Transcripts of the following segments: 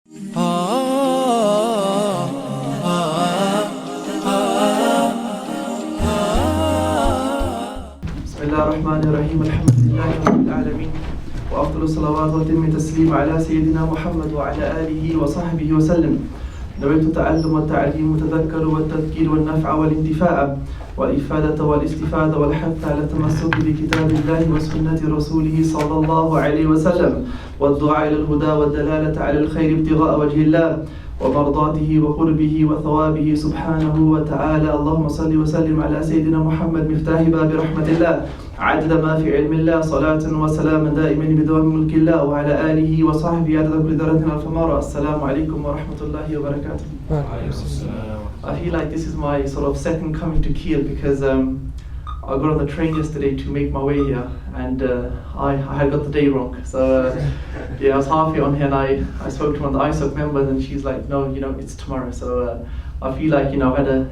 Bismillahirrahmanirrahim. Alhamdulillahi Rabbil Alameen. Wa afdalu salawat wa timmi taslim ala Sayyidina Muhammad wa ala alihi wa sahbihi wa sallam. نويت التعلم والتعليم والتذكر والتذكير والنفع والانتفاع والإفادة والاستفادة والحث على التمسك بكتاب الله وسنة رسوله صلى الله عليه وسلم والدعاء إلى الهدى والدلالة على الخير ابتغاء وجه الله ومرضاته وقربه وثوابه سبحانه وتعالى. اللهم صل وسلم على سيدنا محمد مفتاح باب رحمة الله عدد ما في علم الله صلاة وسلاما دائما بدوام ملك الله وعلى آله وصحبه عدد كل ذرة ألف مرة. السلام عليكم ورحمة الله وبركاته. I feel like this is my sort of second coming to Kiel because I got on the train yesterday to make my way here and I had got the day wrong. So yeah, I was halfway on here and I spoke to one of the ISOC members and she's like, no, it's tomorrow. So I feel like, I've had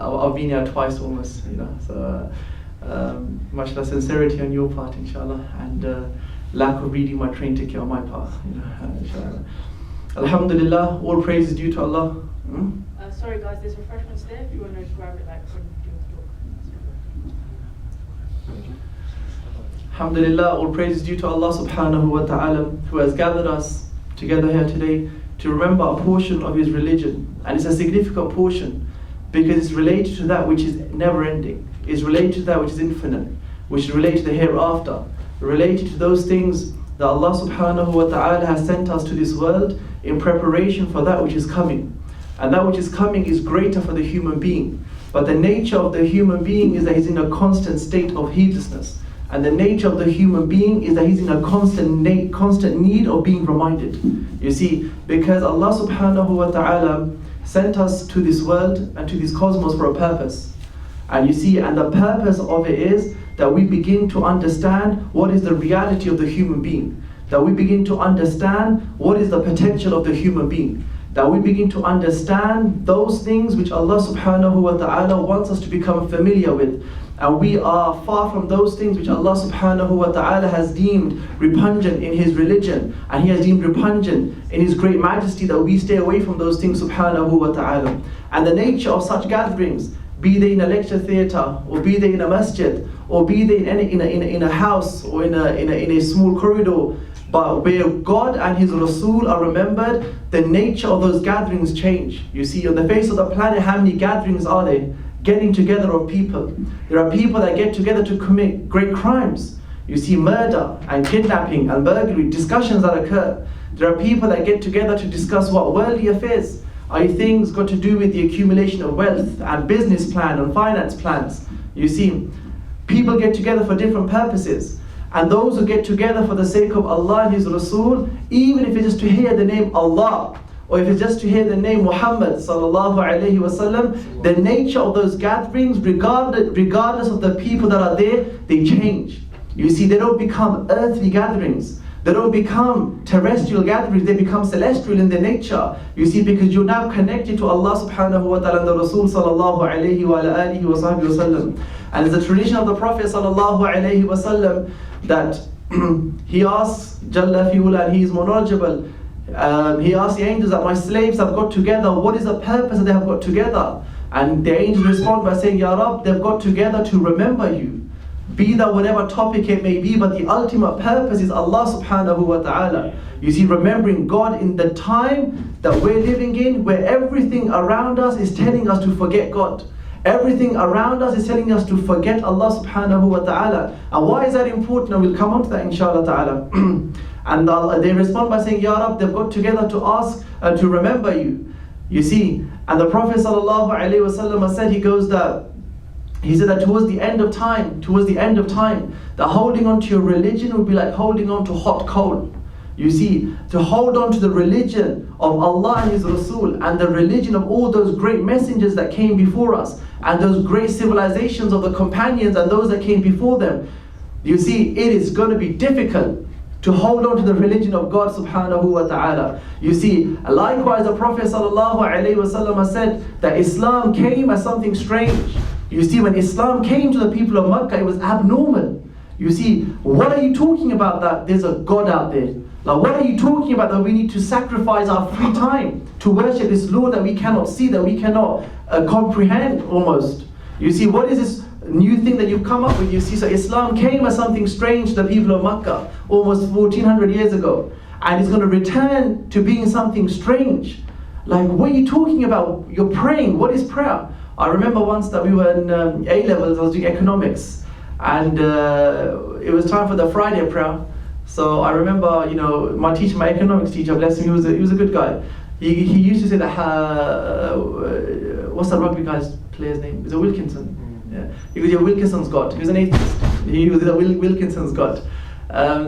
I've been here twice almost, So much less sincerity on your part, inshallah, and lack of reading my train ticket on my part, inshallah. Alhamdulillah, all praise is due to Allah. Sorry guys, there's refreshments there if you want to grab it like when you talk. Alhamdulillah, all praise is due to Allah subhanahu wa ta'ala, who has gathered us together here today to remember a portion of His religion. And it's a significant portion because it's related to that which is never ending. It's related to that which is infinite, which is related to the hereafter, related to those things that Allah subhanahu wa ta'ala has sent us to this world in preparation for that which is coming. And that which is coming is greater for the human being. But the nature of the human being is that he's in a constant state of heedlessness. And the nature of the human being is that he's in a constant need of being reminded. You see, because Allah subhanahu wa ta'ala sent us to this world and to this cosmos for a purpose. And you see, and the purpose of it is that we begin to understand what is the reality of the human being. That we begin to understand what is the potential of the human being. That we begin to understand those things which Allah subhanahu wa ta'ala wants us to become familiar with. And we are far from those things which Allah subhanahu wa ta'ala has deemed repugnant in His religion. And He has deemed repugnant in His great majesty, that we stay away from those things subhanahu wa ta'ala. And the nature of such gatherings, be they in a lecture theatre, or be they in a masjid, or be they in a house, or in a small corridor, but where God and His Rasul are remembered, the nature of those gatherings change. You see, on the face of the planet, how many gatherings are there? Getting together of people. There are people that get together to commit great crimes. You see, murder and kidnapping and burglary, discussions that occur. There are people that get together to discuss what worldly affairs are things got to do with the accumulation of wealth and business plan and finance plans. You see, people get together for different purposes. And those who get together for the sake of Allah and His Rasul, even if it's just to hear the name Allah, or if it's just to hear the name Muhammad sallallahu alayhi wasallam, the nature of those gatherings, regardless of the people that are there, they change. You see, they don't become earthly gatherings. They don't become terrestrial gatherings, they become celestial in their nature. You see, because you're now connected to Allah subhanahu wa ta'ala and the Rasul sallallahu alayhi wa alihi wa sahbihi wa sallam. And it's the tradition of the Prophet sallallahu alayhi wa sallam that he asks Jalla fi'ula, and he is more knowledgeable. He asks the angels that my slaves have got together, what is the purpose that they have got together? And the angels respond by saying, Ya Rab, they've got together to remember you. Be that whatever topic it may be, but the ultimate purpose is Allah subhanahu wa ta'ala. You see, remembering God in the time that we're living in, where everything around us is telling us to forget God. Everything around us is telling us to forget Allah subhanahu wa ta'ala. And why is that important? And we'll come on to that inshallah ta'ala. And they respond by saying, Ya Rab, they've got together to ask, to remember you. You see, and the Prophet sallallahu alayhi wa sallam said, he said that towards the end of time, that holding on to your religion would be like holding on to hot coal. You see, to hold on to the religion of Allah and His Rasul, and the religion of all those great messengers that came before us, and those great civilizations of the companions and those that came before them. You see, it is going to be difficult to hold on to the religion of God subhanahu wa ta'ala. You see, likewise the Prophet sallallahu alayhi wa sallam said that Islam came as something strange. You see, when Islam came to the people of Makkah, it was abnormal. You see, what are you talking about that there's a God out there? Like, what are you talking about that we need to sacrifice our free time to worship this Lord that we cannot see, that we cannot comprehend almost? You see, what is this new thing that you've come up with? You see, so Islam came as something strange to the people of Makkah almost 1400 years ago, and it's going to return to being something strange. Like, what are you talking about? You're praying. What is prayer? I remember once that we were in A-levels, I was doing economics, and it was time for the Friday prayer. So I remember, my teacher, my economics teacher, bless him, he was a good guy. He used to say that, what's that rugby guy's player's name? Is it Wilkinson? Yeah. He goes, yeah, Wilkinson's God. He was an atheist. He was Wilkinson's God.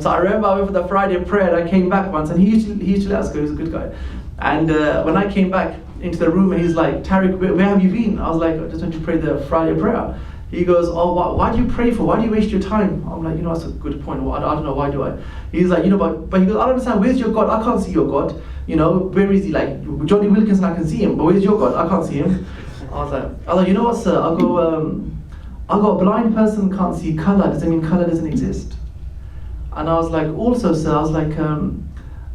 So I remember I went for the Friday prayer, and I came back once, and he used to let us go. He was a good guy. And when I came back into the room, and he's like, Tariq, where have you been? I was like, I just went to pray the Friday prayer. He goes, oh, why do you pray for? Why do you waste your time? I'm like, that's a good point. Well, I don't know, why do I? He's like, but he goes, I don't understand, where's your God? I can't see your God. Where is he? Like, Johnny Wilkinson, I can see him, but where's your God? I can't see him. I was like, you know what, sir? I go, a blind person can't see color. Does that mean color doesn't exist? And I was like, also, sir, I was like,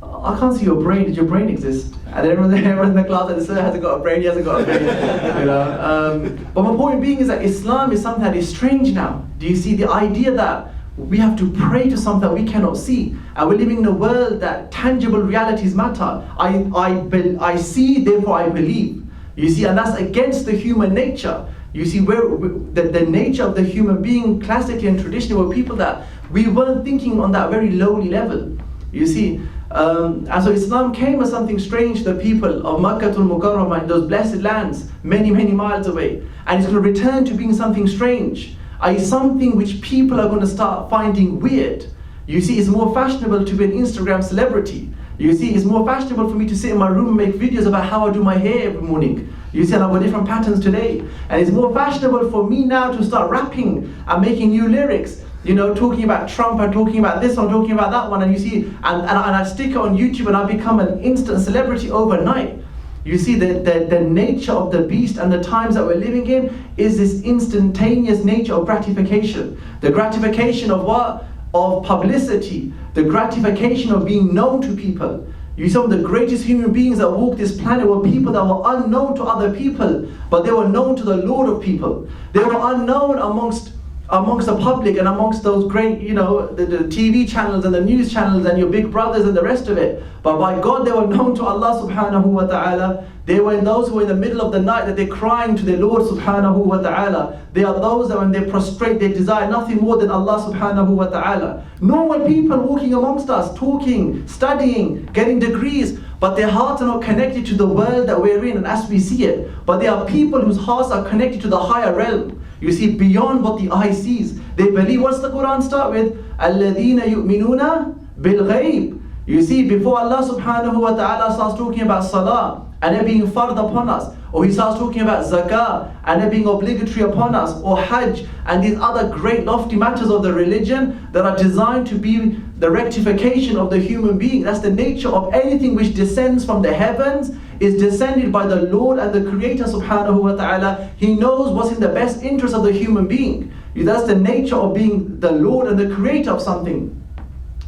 I can't see your brain. Did your brain exist? And everyone in the class said, sir hasn't got a brain, he hasn't got a brain. But my point being is that Islam is something that is strange now. Do you see the idea that we have to pray to something that we cannot see? And we're living in a world that tangible realities matter. I see, therefore I believe. You see, and that's against the human nature. You see, where the nature of the human being, classically and traditionally, were people that we weren't thinking on that very lowly level. You see, and so Islam came as something strange to the people of Makkah al-Mukarramah, in those blessed lands, many, many miles away. And it's going to return to being something strange, i.e. something which people are going to start finding weird. You see, it's more fashionable to be an Instagram celebrity. You see, it's more fashionable for me to sit in my room and make videos about how I do my hair every morning. You see, and I've got different patterns today. And it's more fashionable for me now to start rapping and making new lyrics. Talking about Trump and talking about this one, talking about that one, and you see, and I stick it on YouTube and I become an instant celebrity overnight. You see, the nature of the beast and the times that we're living in is this instantaneous nature of gratification. The gratification of what? Of publicity. The gratification of being known to people. Some of the greatest human beings that walked this planet were people that were unknown to other people, but they were known to the Lord of people. They were unknown amongst the public and amongst those great, the TV channels and the news channels and your big brothers and the rest of it. But by God, they were known to Allah subhanahu wa ta'ala. They were in those who were in the middle of the night that they're crying to their Lord subhanahu wa ta'ala. They are those that when they prostrate, they desire nothing more than Allah subhanahu wa ta'ala. Normal people walking amongst us, talking, studying, getting degrees, but their hearts are not connected to the world that we're in and as we see it. But there are people whose hearts are connected to the higher realm. You see, beyond what the eye sees. They believe, what's the Quran start with? الَّذِينَ يُؤْمِنُونَ بِالْغَيْبِ. You see, before Allah subhanahu wa ta'ala starts talking about salah and it being fard upon us, or He starts talking about zakah and it being obligatory upon us, or hajj and these other great lofty matters of the religion that are designed to be the rectification of the human being. That's the nature of anything which descends from the heavens, is descended by the Lord and the Creator subhanahu wa ta'ala. He knows what's in the best interest of the human being. That's the nature of being the Lord and the Creator of something.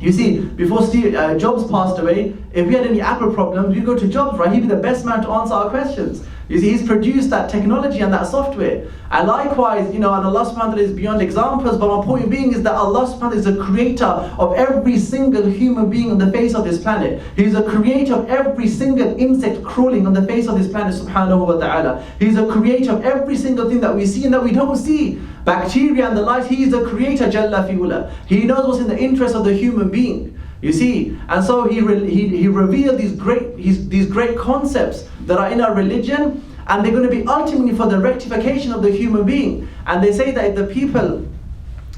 You see, before Steve Jobs passed away, if we had any Apple problems, we'd go to Jobs, right? He'd be the best man to answer our questions. You see, He's produced that technology and that software. And likewise, and Allah subhanahu wa ta'ala is beyond examples, but my point being is that Allah subhanahu wa ta'ala is the creator of every single human being on the face of this planet. He's the creator of every single insect crawling on the face of this planet subhanahu wa ta'ala. He's the creator of every single thing that we see and that we don't see. Bacteria and the life, He is the creator, Jalla fi'ula. He knows what's in the interest of the human being. You see, and so he revealed these great concepts that are in our religion, and they're going to be ultimately for the rectification of the human being. And they say that if the people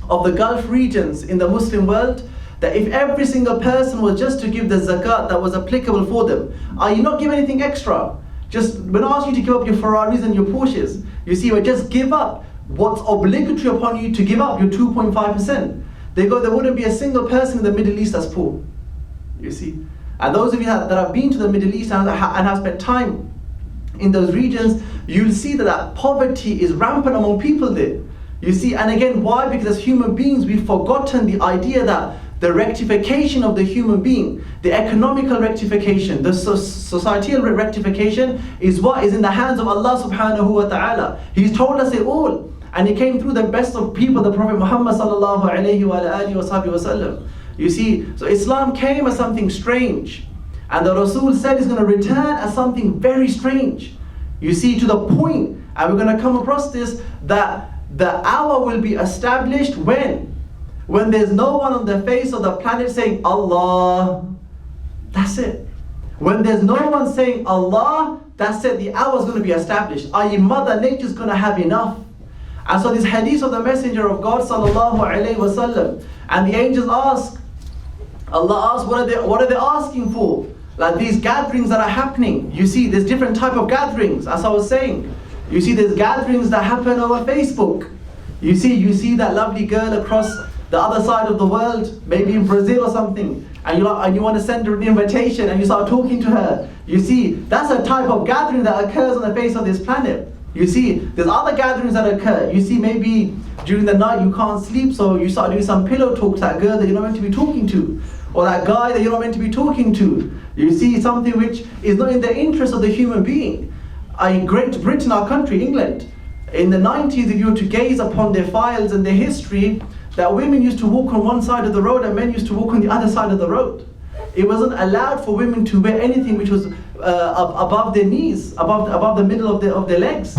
of the Gulf regions in the Muslim world, that if every single person was just to give the zakat that was applicable for them, you not give anything extra. We're not asking you to give up your Ferraris and your Porsches. You see, just give up what's obligatory upon you to give up, your 2.5%. There wouldn't be a single person in the Middle East that's poor. You see, and those of you that have been to the Middle East and have spent time in those regions, you'll see that poverty is rampant among people there. You see, and again, why? Because as human beings, we've forgotten the idea that the rectification of the human being, the economical rectification, the societal rectification is what is in the hands of Allah subhanahu wa ta'ala. He's told us it all. And He came through the best of people, the Prophet Muhammad sallallahu alayhi wa alihi wa sallam. You see, so Islam came as something strange. And the Rasul said it's going to return as something very strange. You see, to the point, and we're going to come across this, that the hour will be established when there's no one on the face of the planet saying Allah. That's it. When there's no one saying Allah, that's it. The hour is going to be established. I.e., Mother Nature is going to have enough. And so this hadith of the Messenger of God sallallahu alaihi wasallam, and the angels ask, Allah asks, what are they asking for? Like these gatherings that are happening. You see, there's different type of gatherings, as I was saying. You see, there's gatherings that happen over Facebook. You see that lovely girl across the other side of the world, maybe in Brazil or something, and you want to send her an invitation and you start talking to her. You see, that's a type of gathering that occurs on the face of this planet. You see, there's other gatherings that occur. You see, maybe during the night you can't sleep, so you start doing some pillow talk to that girl that you're not meant to be talking to, or that guy that you're not meant to be talking to. You see, something which is not in the interest of the human being. In Great Britain, our country, England, in the 90s, if you were to gaze upon their files and their history, that women used to walk on one side of the road and men used to walk on the other side of the road. It wasn't allowed for women to wear anything which was above their knees, above the middle of their legs.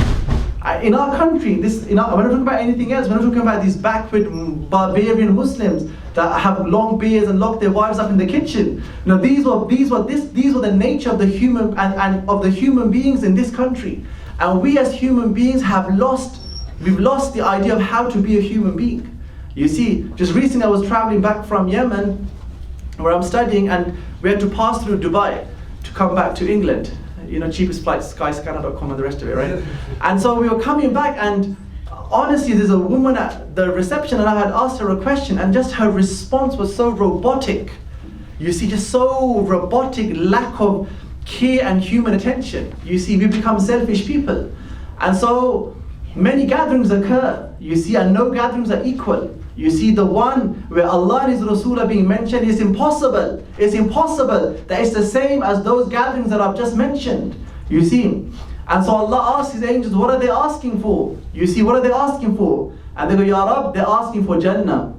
In our country, we're not talking about anything else. We're not talking about these backward barbarian Muslims that have long beards and lock their wives up in the kitchen. Now, these were the nature of the human and of the human beings in this country. And we as human beings we've lost the idea of how to be a human being. You see, just recently I was traveling back from Yemen, where I'm studying, and we had to pass through Dubai to come back to England. You know, cheapest flights, skyscanner.com and the rest of it, right? And so we were coming back, and honestly, there's a woman at the reception, and I had asked her a question, and just her response was so robotic. You see, just so robotic, lack of care and human attention. You see, we become selfish people. And so many gatherings occur, you see, and no gatherings are equal. You see, the one where Allah and His Rasul are being mentioned is impossible. It's impossible that it's the same as those gatherings that I've just mentioned. You see, and so Allah asks His angels, what are they asking for? You see, what are they asking for? And they go, Ya Rab, they're asking for Jannah.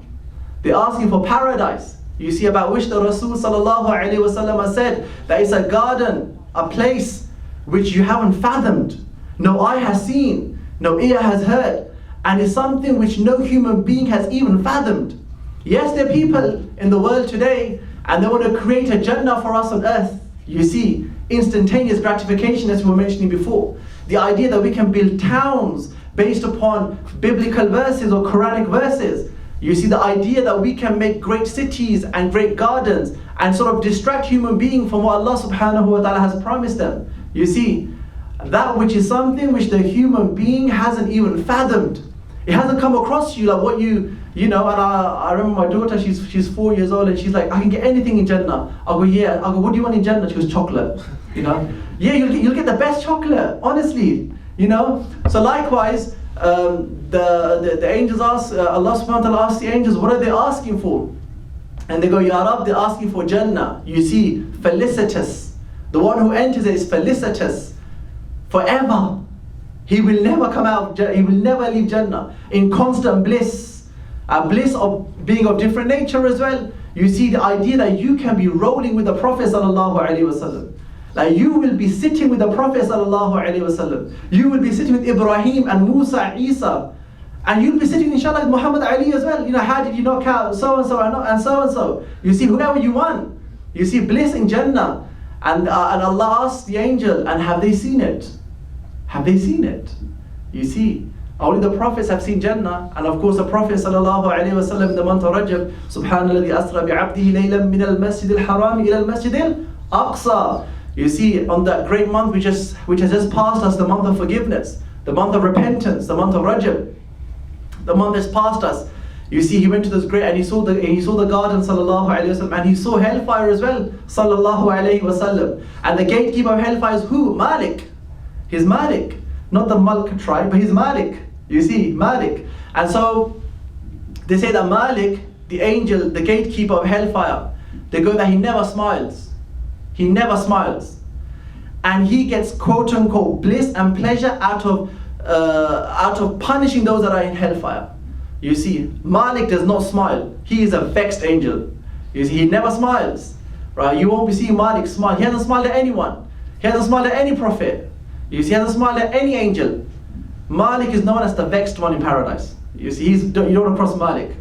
They're asking for paradise. You see, about which the Rasul sallallahu alaihi wasallam has said that it's a garden, a place which you haven't fathomed. No eye has seen, no ear has heard. And it's something which no human being has even fathomed. Yes, there are people in the world today, and they want to create a Jannah for us on earth. You see, instantaneous gratification, as we were mentioning before. The idea that we can build towns based upon biblical verses or Quranic verses. You see, the idea that we can make great cities and great gardens and sort of distract human beings from what Allah subhanahu wa ta'ala has promised them. You see, that which is something which the human being hasn't even fathomed. It hasn't come across you like what you know. And I remember my daughter, she's 4 years old, and she's like, I can get anything in Jannah. I go, yeah. I go, what do you want in Jannah? She goes, chocolate. You know, yeah, you'll get the best chocolate, honestly. You know. So likewise, the angels ask, Allah subhanahu wa ta'ala asks the angels, what are they asking for? And they go, Ya Rab, they're asking for Jannah. You see, felicitous. The one who enters it is felicitous forever. He will never come out, he will never leave Jannah, in constant bliss. A bliss of being of different nature as well. You see, the idea that you can be rolling with the Prophet sallallahu alaihi wasallam. Like you will be sitting with the Prophet sallallahu alaihi wasallam. You will be sitting with Ibrahim and Musa and Isa. And you'll be sitting inshallah with Muhammad Ali as well. You know, how did you knock out so and so and so and so? You see, whoever you want. You see, bliss in Jannah. And Allah asks the angel, and have they seen it? Have they seen it? You see, only the prophets have seen Jannah. And of course the Prophet sallallahu alaihi wasallam in the month of Rajab, Subhanalladhi asra bi'abdihi laylan min al-masjid al-haram ila al-masjid al-aqsa. You see, on that great month which has just passed us, the month of forgiveness, the month of repentance, the month of Rajab, the month has passed us. You see, he went to this great, and he saw the garden sallallahu alaihi wasallam, and he saw hellfire as well sallallahu alaihi wasallam. And the gatekeeper of hellfire is who? Malik. He's Malik, not the Malk tribe, but he's Malik. You see, Malik. And so they say that Malik the angel, the gatekeeper of hellfire, they go that he never smiles. He never smiles. And he gets quote unquote bliss and pleasure out of punishing those that are in hellfire. You see, Malik does not smile. He is a vexed angel. You see, he never smiles. Right? You won't be seeing Malik smile. He hasn't smiled at anyone. He hasn't smiled at any prophet. You see, he hasn't smiled at any angel. Malik is known as the vexed one in paradise. You see, you don't want to cross Malik.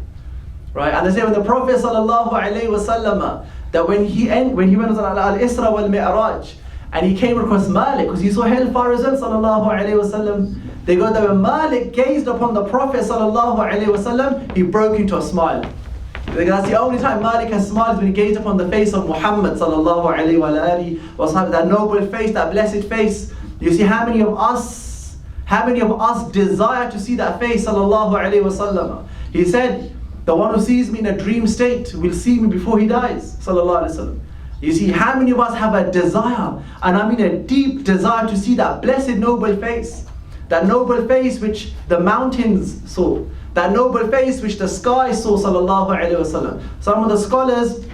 Right? And they say when the Prophet sallallahu alaihi wasallam, that when he went on al-Isra wal-Mi'raj, and he came across Malik, because he saw hellfire as well, sallallahu alaihi wasallam, they go that when Malik gazed upon the Prophet sallallahu alaihi wasallam, he broke into a smile. That's the only time Malik has smiled, when he gazed upon the face of Muhammad sallallahu alaihi wasallam, that noble face, that blessed face. You see, how many of us desire to see that face, sallallahu alaihi wasallam? He said, the one who sees me in a dream state will see me before he dies, sallallahu alaihi wasallam. You see, how many of us have a desire, and I mean a deep desire, to see that blessed noble face? That noble face which the mountains saw, that noble face which the sky saw, sallallahu alaihi wasallam. Some of the scholars,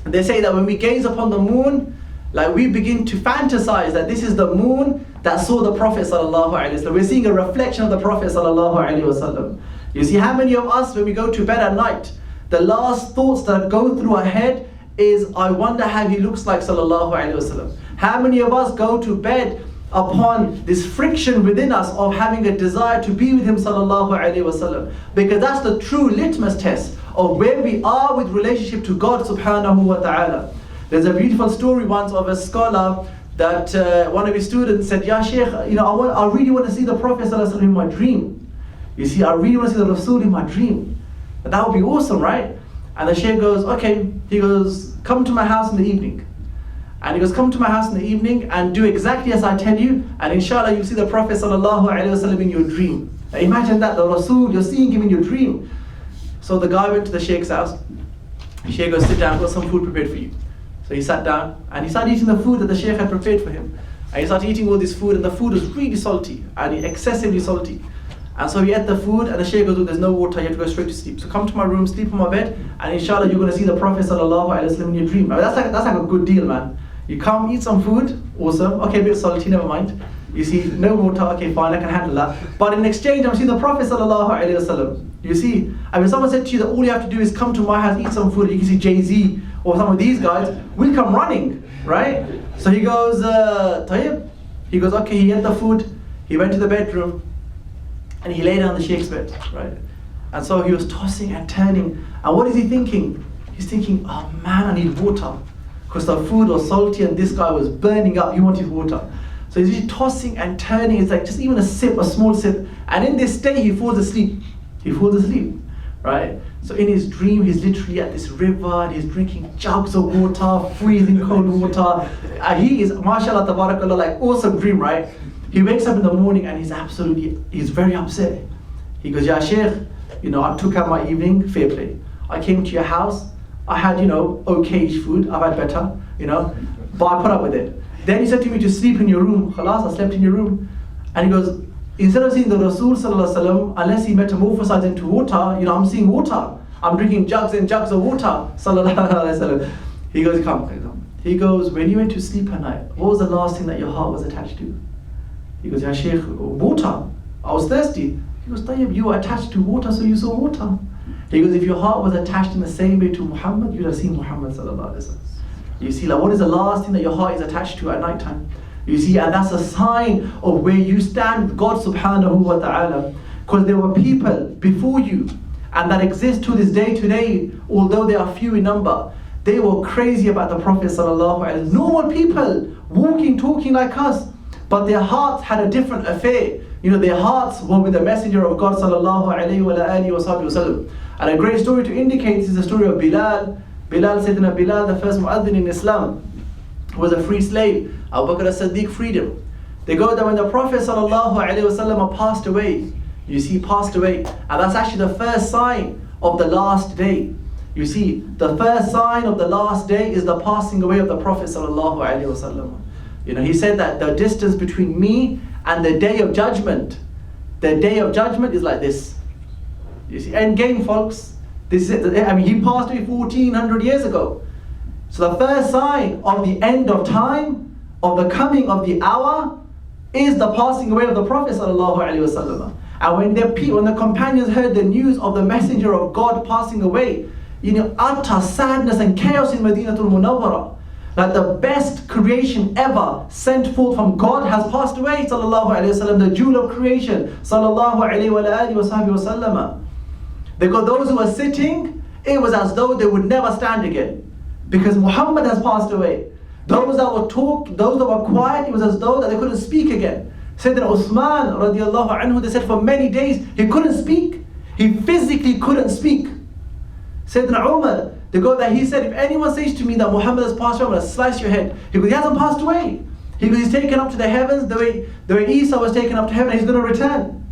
they say that when we gaze upon the moon, like we begin to fantasize that this is the moon that saw the Prophet sallallahu alaihi wasallam. We're seeing a reflection of the Prophet sallallahu alaihi wasallam. You see, how many of us, when we go to bed at night, the last thoughts that go through our head is, I wonder how he looks like, sallallahu alaihi wasallam. How many of us go to bed upon this friction within us of having a desire to be with him, sallallahu alaihi wasallam? Because that's the true litmus test of where we are with relationship to God subhanahu wa ta'ala. There's a beautiful story once of a scholar that one of his students said, Ya Shaykh, I really want to see the Prophet sallallahu alaihi wasallam in my dream. You see, I really want to see the Rasul in my dream. And that would be awesome, right? And the Shaykh goes, okay. He goes, come to my house in the evening. And he goes, come to my house in the evening and do exactly as I tell you, and inshallah you'll see the Prophet sallallahu alaihi wasallam in your dream. Now imagine that, the Rasul, you're seeing him in your dream. So the guy went to the Shaykh's house. The Shaykh goes, sit down, I've got some food prepared for you. So he sat down and he started eating the food that the Shaykh had prepared for him. And he started eating all this food, and the food was really salty, and excessively salty. And so he ate the food, and the Shaykh goes, there's no water, you have to go straight to sleep. So come to my room, sleep on my bed, and inshallah you're going to see the Prophet sallallahu alaihi wasallam in your dream. I mean, that's like a good deal, man. You come, eat some food, awesome, okay, a bit salty, never mind. You see, no water, okay, fine, I can handle that. But in exchange, I'm seeing the Prophet sallallahu alaihi wasallam. You see, I mean, someone said to you that all you have to do is come to my house, eat some food, you can see Jay-Z or some of these guys, we'll come running, right? So he goes, Tariq, he goes, okay, he ate the food, he went to the bedroom, and he lay down on the Shaykh's bed, right? And so he was tossing and turning. And what is he thinking? He's thinking, oh man, I need water. Because the food was salty and this guy was burning up, he wanted water. So he's tossing and turning, it's like just even a sip, a small sip. And in this state, he falls asleep. He falls asleep, right? So in his dream, he's literally at this river and he's drinking jugs of water, freezing cold water. And he is, mashallah, tabarakallah, like awesome dream, right? He wakes up in the morning and he's very upset. He goes, Ya Shaykh, I took out my evening, fair play. I came to your house, I had, okay-ish food, I've had better, but I put up with it. Then he said to me to sleep in your room. Khalas, I slept in your room. And he goes, instead of seeing the Rasul sallallahu alaihi wasallam, unless he metamorphosized into water, I'm seeing water. I'm drinking jugs and jugs of water, sallallahu alaihi wasallam. He goes, come. He goes, when you went to sleep at night, what was the last thing that your heart was attached to? He goes, Ya Shaykh, water. I was thirsty. He goes, Tayyib, you were attached to water, so you saw water. He goes, if your heart was attached in the same way to Muhammad, you'd have seen Muhammad sallallahu alaihi wasallam. You see, like, what is the last thing that your heart is attached to at night time? You see, and that's a sign of where you stand with God subhanahu wa ta'ala. Because there were people before you, and that exist to this day today, although they are few in number. They were crazy about the Prophet sallallahu alaihi wasallam. Normal people, walking, talking like us, but their hearts had a different affair. Their hearts were with the Messenger of God sallallahu alaihi wasallam. And a great story to indicate this is the story of Bilal. Sayyidina Bilal, the first mu'adhin in Islam, was a free slave. Abu Bakr as-Siddiq freed him. They go that when the Prophet sallallahu alaihi wasallam passed away, passed away, and that's actually the first sign of the last day. You see, the first sign of the last day is the passing away of the Prophet sallallahu alaihi wasallam. He said that the distance between me and the day of judgment is like this. You see, end game, folks. This is, he passed away 1400 years ago. So the first sign of the end of time, of the coming of the hour, is the passing away of the Prophet sallallahu alaihi wasallam. And when the companions heard the news of the Messenger of God passing away, utter sadness and chaos in Madinatul Munawwara. Like the best creation ever sent forth from God has passed away, sallallahu alaihi wasallam, the jewel of creation, sallallahu alaihi wasallam. They got those who were sitting, it was as though they would never stand again, because Muhammad has passed away. Those that were quiet, it was as though that they couldn't speak again. Sayyidina Uthman radiallahu anhu, they said for many days he couldn't speak. He physically couldn't speak. Sayyidina Umar, he said, if anyone says to me that Muhammad has passed away, I'm going to slice your head. He goes, he hasn't passed away. He goes, he's taken up to the heavens the way Isa was taken up to heaven, and he's going to return.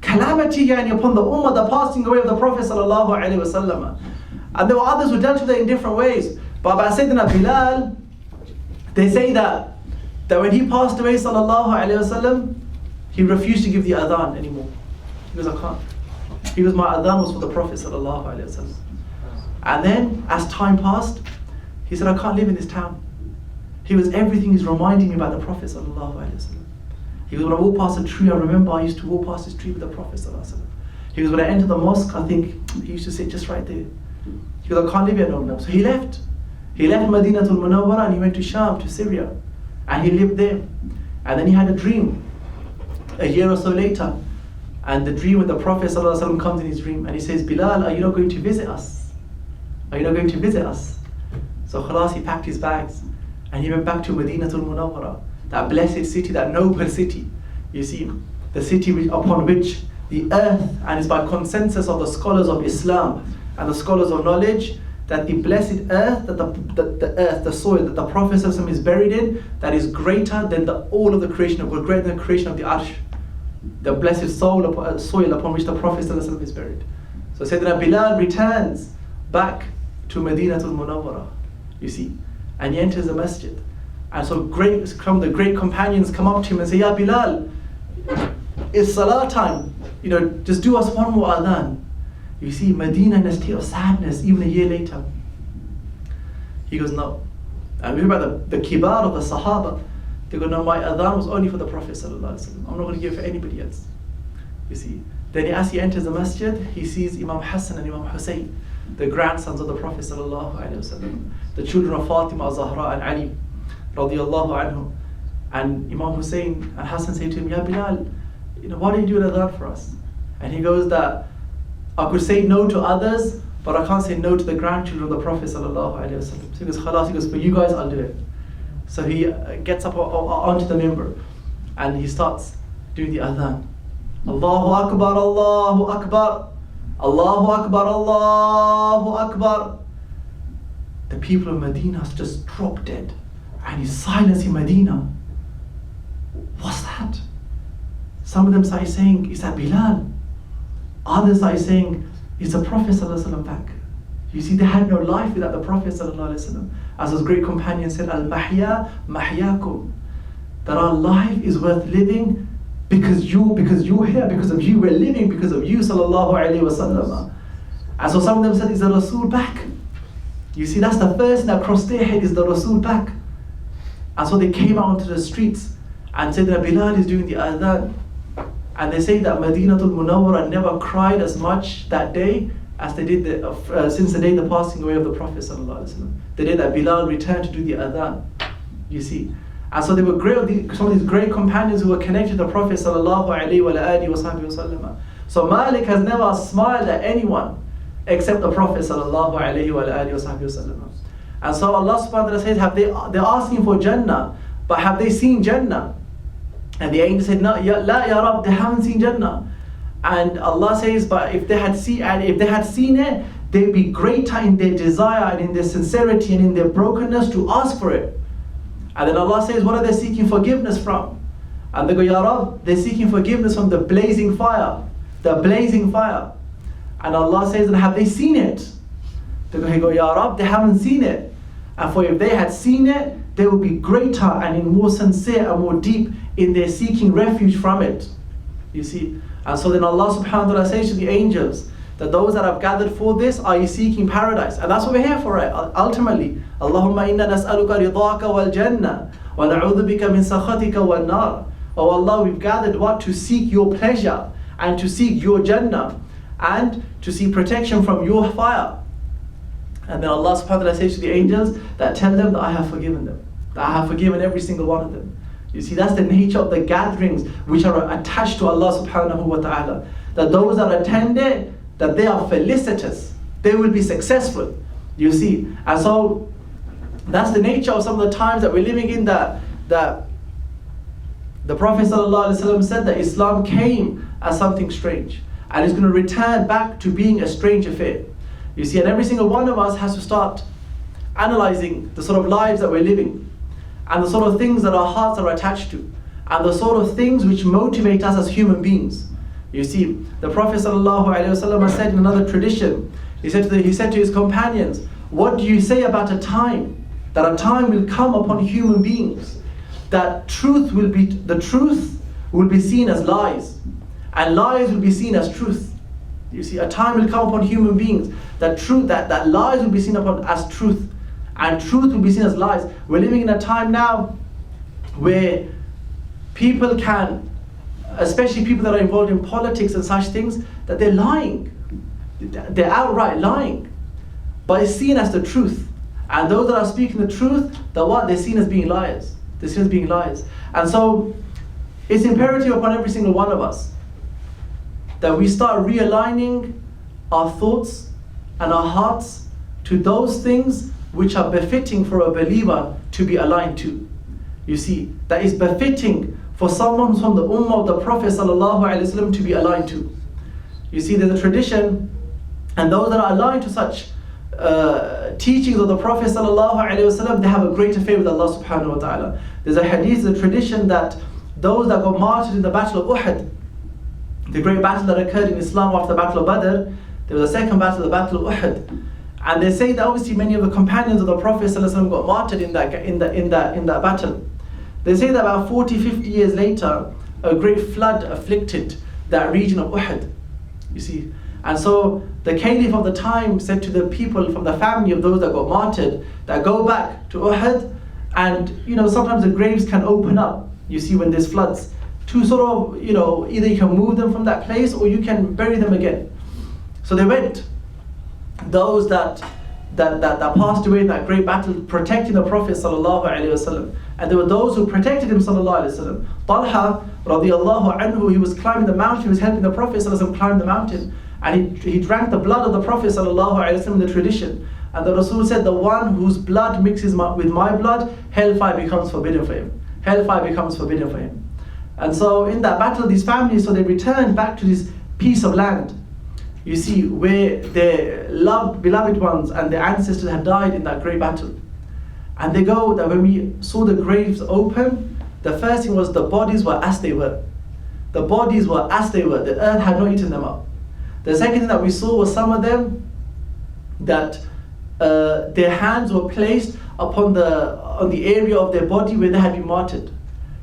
Calamity upon the ummah, the passing away of the Prophet sallallahu alaihi wasallam. And there were others who dealt with it in different ways. But about Sayyidina Bilal, they say that when he passed away sallallahu alaihi wasallam, he refused to give the adhan anymore. He goes, I can't. He goes, my adhan was for the Prophet sallallahu alaihi wasallam. And then as time passed, he said, I can't live in this town. He was, everything is reminding me about the Prophet sallallahu alaihi wasallam. He goes, when I walk past a tree, I remember I used to walk past this tree with the Prophet sallallahu alaihi wasallam. He goes, when I enter the mosque, I think he used to sit just right there. He goes, I can't live here no more. So he left. He left Madinatul Munawwara and he went to Sham, to Syria. And he lived there. And then he had a dream a year or so later. And the dream with the Prophet sallallahu alaihi wasallam comes in his dream. And he says, Bilal, are you not going to visit us? Are you not going to visit us? So khalas, he packed his bags. And he went back to Madinatul Munawwara, that blessed city, that noble city. You see, the city upon which the earth, and it's by consensus of the scholars of Islam and the scholars of knowledge, that the blessed earth, that the earth, the soil that the Prophet ﷺ is buried in, that is greater than all of the creation of God, greater than the creation of the Arsh. The blessed soil upon which the Prophet ﷺ is buried. So Sayyidina Bilal returns back to Madinatul Munawwara, you see, and he enters the masjid. And so the great companions come up to him and say, Ya Bilal, it's salah time, just do us one more adhan. You see, Medina in a state of sadness, even a year later. He goes, no. And we hear about the kibar of the Sahaba. They go, no, my adhan was only for the Prophet sallallahu alaihi wasallam. I'm not going to give it for anybody else. You see. Then as he enters the masjid, he sees Imam Hassan and Imam Hussein, the grandsons of the Prophet sallallahu alaihi wasallam, the children of Fatima, Zahra and Ali, radiyallahu anhu. And Imam Hussein and Hassan say to him, Ya Bilal, why don't you do an adhan for us? And he goes that, I could say no to others, but I can't say no to the grandchildren of the Prophet sallallahu alaihi wasallam. So he goes, khalas, he goes, for you guys, I'll do it. So he gets up onto the minbar and he starts doing the adhan. Allahu Akbar, Allahu Akbar, Allahu Akbar, Allahu Akbar. The people of Medina just drop dead. And he's silence in Medina. What's that? Some of them started saying, is that Bilal? Others are saying, is the Prophet ﷺ back? You see, they had no life without the Prophet ﷺ. As his great companion said, Al-Mahya Mahyakum. That our life is worth living because you're here, because of you, we're living because of you, sallallahu alayhi wasallam. And so some of them said, is the Rasul back? You see, that's the first thing that crossed their head, is the Rasul back? And so they came out onto the streets and said that Bilal is doing the adhan. And they say that Madinatul Munawwara never cried as much that day as they did since the day the passing away of the Prophet sallallahu alaihi wasallam. The day that Bilal returned to do the adhan. You see. And so they were some of these great companions who were connected to the Prophet sallallahu alaihi wasallam. So Malik has never smiled at anyone except the Prophet sallallahu alaihi wasallam. And so Allah subhanahu wa ta'ala says, they're asking for Jannah, but have they seen Jannah? And the angel said, no, La ya Rab, they haven't seen Jannah. And Allah says, but if they had seen it, they'd be greater in their desire and in their sincerity and in their brokenness to ask for it. And then Allah says, what are they seeking forgiveness from? And they go, Ya Rab, they're seeking forgiveness from the blazing fire. The blazing fire. And Allah says, and have they seen it? They go, Ya Rab, they haven't seen it. And for if they had seen it, they would be greater and in more sincere and more deep in their seeking refuge from it. You see. And so then Allah subhanahu wa ta'ala says to the angels, that those that have gathered for this, are you seeking paradise? And that's what we're here for, right? Ultimately, Allahumma inna nas'aluka ridaka wal jannah wa na'udhu bika min sakhatika wal nar. Oh Allah, we've gathered what? To seek your pleasure and to seek your Jannah and to seek protection from your fire. And then Allah subhanahu wa ta'ala says to the angels that tell them that I have forgiven them, that I have forgiven every single one of them. You see, that's the nature of the gatherings which are attached to Allah subhanahu wa ta'ala. That those that attend it, that they are felicitous, they will be successful. You see, and so that's the nature of some of the times that we're living in, that the Prophet ﷺ said that Islam came as something strange and is going to return back to being a strange affair. You see, and every single one of us has to start analyzing the sort of lives that we're living and the sort of things that our hearts are attached to and the sort of things which motivate us as human beings. You see, the Prophet ﷺ said in another tradition, he said to his companions, what do you say about a time will come upon human beings that the truth will be seen as lies and lies will be seen as truth. You see, a time will come upon human beings that lies will be seen upon as truth and truth will be seen as lies. We're living in a time now where people can, especially people that are involved in politics and such things, that they're lying. They're outright lying. But it's seen as the truth. And those that are speaking the truth, they're seen as being liars. They're seen as being liars. And so it's imperative upon every single one of us that we start realigning our thoughts and our hearts to those things which are befitting for a believer to be aligned to. You see, that is befitting for someone who's from the ummah of the Prophet ﷺ to be aligned to. You see, there's a tradition, and those that are aligned to such teachings of the Prophet ﷺ, they have a great affair with Allah subhanahu wa ta'ala. There's a hadith, a tradition that those that got martyred in the Battle of Uhud, the great battle that occurred in Islam after the Battle of Badr, there was a second battle, the Battle of Uhud. And they say that obviously many of the companions of the Prophet ﷺ got martyred in that battle. They say that about 40-50 years later, a great flood afflicted that region of Uhud. You see, and so the caliph of the time said to the people from the family of those that got martyred, that go back to Uhud, and sometimes the graves can open up. You see, when there's floods, to sort of either you can move them from that place or you can bury them again. So they went. Those that passed away in that great battle, protecting the Prophet ﷺ. And there were those who protected him ﷺ. Talha radiallahu anhu, he was climbing the mountain, he was helping the Prophet ﷺ climb the mountain. And he drank the blood of the Prophet ﷺ in the tradition. And the Rasul said, the one whose blood mixes with my blood, hellfire becomes forbidden for him. Hellfire becomes forbidden for him. And so in that battle, these families, so they returned back to this piece of land, you see, where their beloved ones and their ancestors had died in that great battle. And they go that when we saw the graves open, the first thing was the bodies were as they were. The bodies were as they were. The earth had not eaten them up. The second thing that we saw was some of them that their hands were placed on the area of their body where they had been martyred.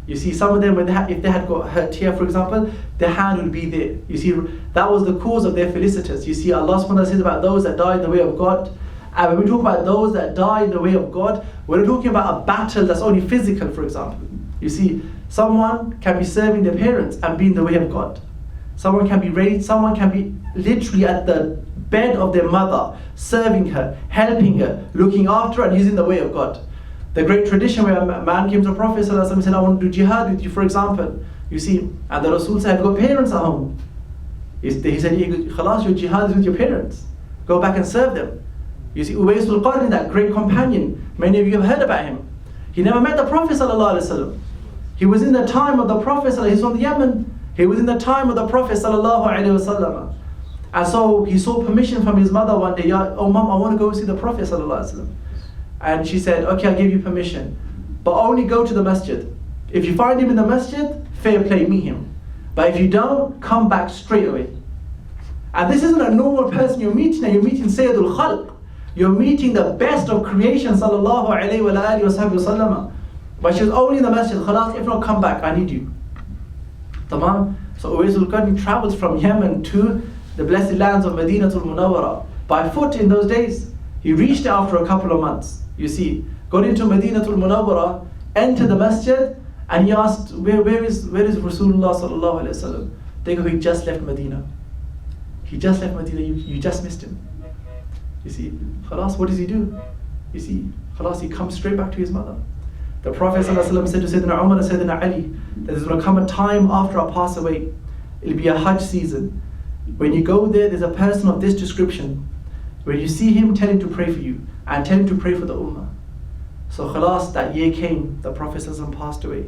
You see, some of them, if they had got hurt here, for example, their hand would be there. You see, that was the cause of their felicitous. You see, Allah subhanahu wa ta'ala says about those that die in the way of God. And when we talk about those that die in the way of God, we're not talking about a battle that's only physical, for example. You see, someone can be serving their parents and be in the way of God. Someone can be raised, someone can be literally at the bed of their mother, serving her, helping her, looking after her, and he's in the way of God. The great tradition where a man came to the Prophet and said, I want to do jihad with you, for example. You see, and the Rasul said, I've got parents at home. He said, Khalas, your jihad is with your parents. Go back and serve them. You see, Uwais al-Qarni, that great companion, many of you have heard about him. He never met the Prophet ﷺ. He was in the time of the Prophet, he's from the Yemen. He was in the time of the Prophet ﷺ. And so he sought permission from his mother one day, oh mom, I want to go see the Prophet ﷺ. And she said, okay, I'll give you permission, but only go to the masjid. If you find him in the masjid, fair play, meet him. But if you don't, come back straight away. And this isn't a normal person you're meeting, you're meeting Sayyidul Khalq. You're meeting the best of creation, sallallahu alayhi wa alihi wa sallam. But she was only in the masjid, khalas, if not, come back, I need you. Tamam? So Uwais al-Qarni travels from Yemen to the blessed lands of Madinatul Munawwara, by foot in those days. He reached it after a couple of months. You see, got into Madinatul Munawwara, entered the masjid, and he asked, where is Rasulullah sallallahu alaihi wasallam? They go, he just left Medina. He just left Medina, you just missed him. You see, khalas, what does he do? You see, khalas, he comes straight back to his mother. The Prophet sallallahu alaihi wasallam said to Sayyidina Umar and Sayyidina Ali, that there's going to come a time after I pass away. It'll be a Hajj season. When you go there's a person of this description. When you see him, tell him to pray for you, and tell him to pray for the Ummah. So khalas, that year came, the Prophet ﷺ passed away.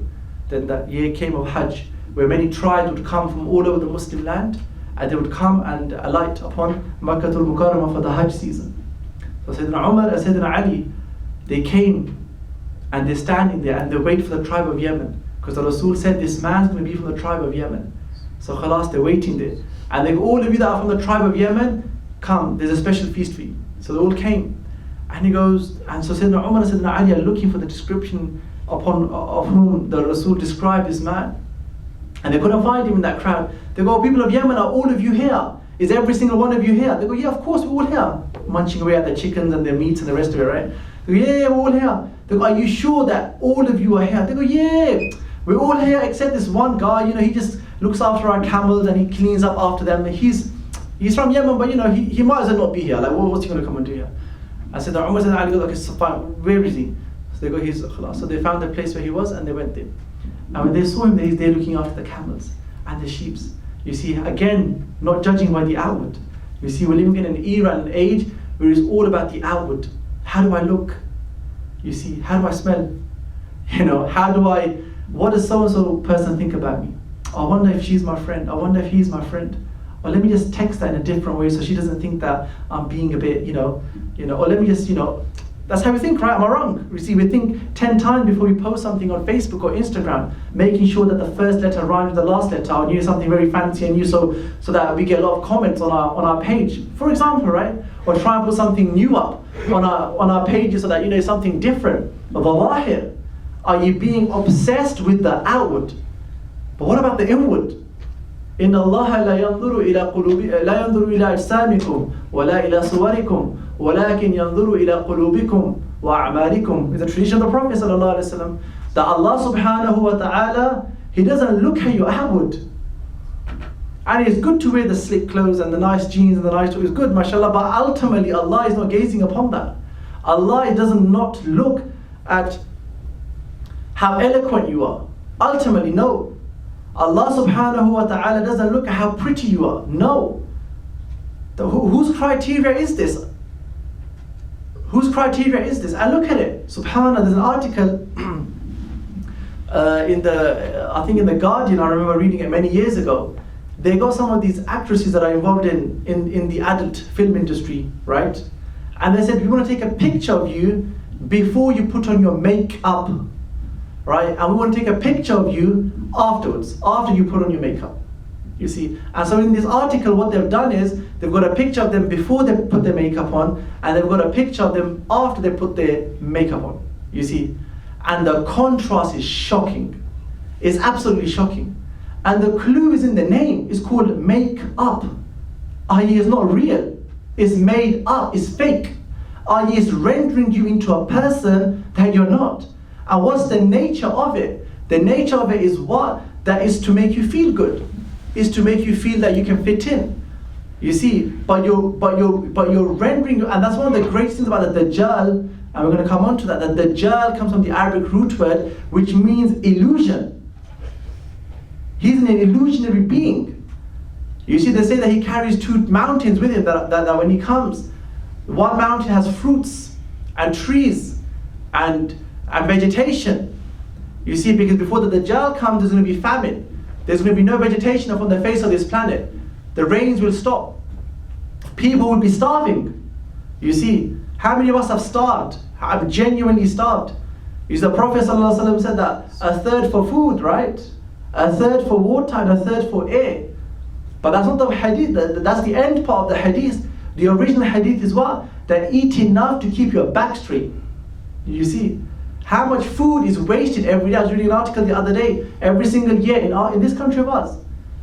Then that year came of Hajj, where many tribes would come from all over the Muslim land, and they would come and alight upon Makkatul Mukarramah for the Hajj season. So Sayyidina Umar and Sayyidina Ali, they came, and they're standing there, and they wait for the tribe of Yemen, because the Rasul said this man's going to be from the tribe of Yemen. So khalas, they're waiting there. And they go, all of you that are from the tribe of Yemen, come, there's a special feast for you. So they all came. And he goes, and so Sayyidina Umar and Sayyidina Ali are looking for the description of whom the Rasul described this man. And they couldn't find him in that crowd. They go, people of Yemen, are all of you here? Is every single one of you here? They go, yeah, of course, we're all here. Munching away at their chickens and their meats and the rest of it, right? They go, yeah, we're all here. They go, are you sure that all of you are here? They go, yeah, we're all here except this one guy, he just looks after our camels and he cleans up after them. He's from Yemen, but he might as well not be here. Like, what's he going to come and do here? I said, Umar said, Ali goes, okay, so fine, where is he? So they go, he's khalas. So they found the place where he was and they went there. And when they saw him, he's there looking after the camels and the sheep. You see, again, not judging by the outward. You see, we're living in an era and an age where it's all about the outward. How do I look? You see, how do I smell? What does so-and-so person think about me? I wonder if she's my friend. I wonder if he's my friend. Or let me just text her in a different way so she doesn't think that I'm being a bit, or let me just, that's how we think, right? Am I wrong? You see, we think 10 times before we post something on Facebook or Instagram, making sure that the first letter rhymes with the last letter, or something very fancy and new so that we get a lot of comments on our page, for example, right? Or try and put something new up on our pages so that, something different. But Wallahi, are you being obsessed with the outward? But what about the inward? إن الله لا ينظر إلى أجسامكم ولا إلى صوركم ولكن ينظر إلى قلوبكم وأعمالكم. It's a tradition of the Prophet sallallahu alaihi wasallam that Allah subhanahu wa ta'ala, He doesn't look at your outward. And it's good to wear the slick clothes and the nice jeans and the nice clothes. It's good, mashallah. But ultimately, Allah is not gazing upon that. Allah doesn't not look at how eloquent you are. Ultimately, no. Allah subhanahu wa ta'ala doesn't look at how pretty you are. No. Whose criteria is this? Whose criteria is this? And look at it. Subhanallah, there's an article I think in the Guardian, I remember reading it many years ago. They got some of these actresses that are involved in the adult film industry, right? And they said, we want to take a picture of you before you put on your makeup. Right? And we want to take a picture of you afterwards, after you put on your makeup. You see? And so in this article, what they've done is, they've got a picture of them before they put their makeup on, and they've got a picture of them after they put their makeup on. You see? And the contrast is shocking. It's absolutely shocking. And the clue is in the name. It's called make-up. i.e. it's not real. It's made up. It's fake. i.e. it's rendering you into a person that you're not. And what's the nature of it? The nature of it is what? That is to make you feel good. Is to make you feel that you can fit in. You see, but you're rendering, and that's one of the great things about the Dajjal, and we're going to come on to that. The Dajjal comes from the Arabic root word, which means illusion. He's an illusionary being. You see, they say that he carries two mountains with him, that when he comes, one mountain has fruits and trees and vegetation. You see, because before the Dajjal comes, there's going to be famine. There's going to be no vegetation upon the face of this planet. The rains will stop. People will be starving. You see, how many of us have starved? Have genuinely starved? Because the Prophet ﷺ said that a third for food, right? A third for water and a third for air. But that's not the hadith. That's the end part of the hadith. The original hadith is what? That eat enough to keep your back straight. You see, how much food is wasted every day. I was reading an article the other day. Every single year in this country of ours,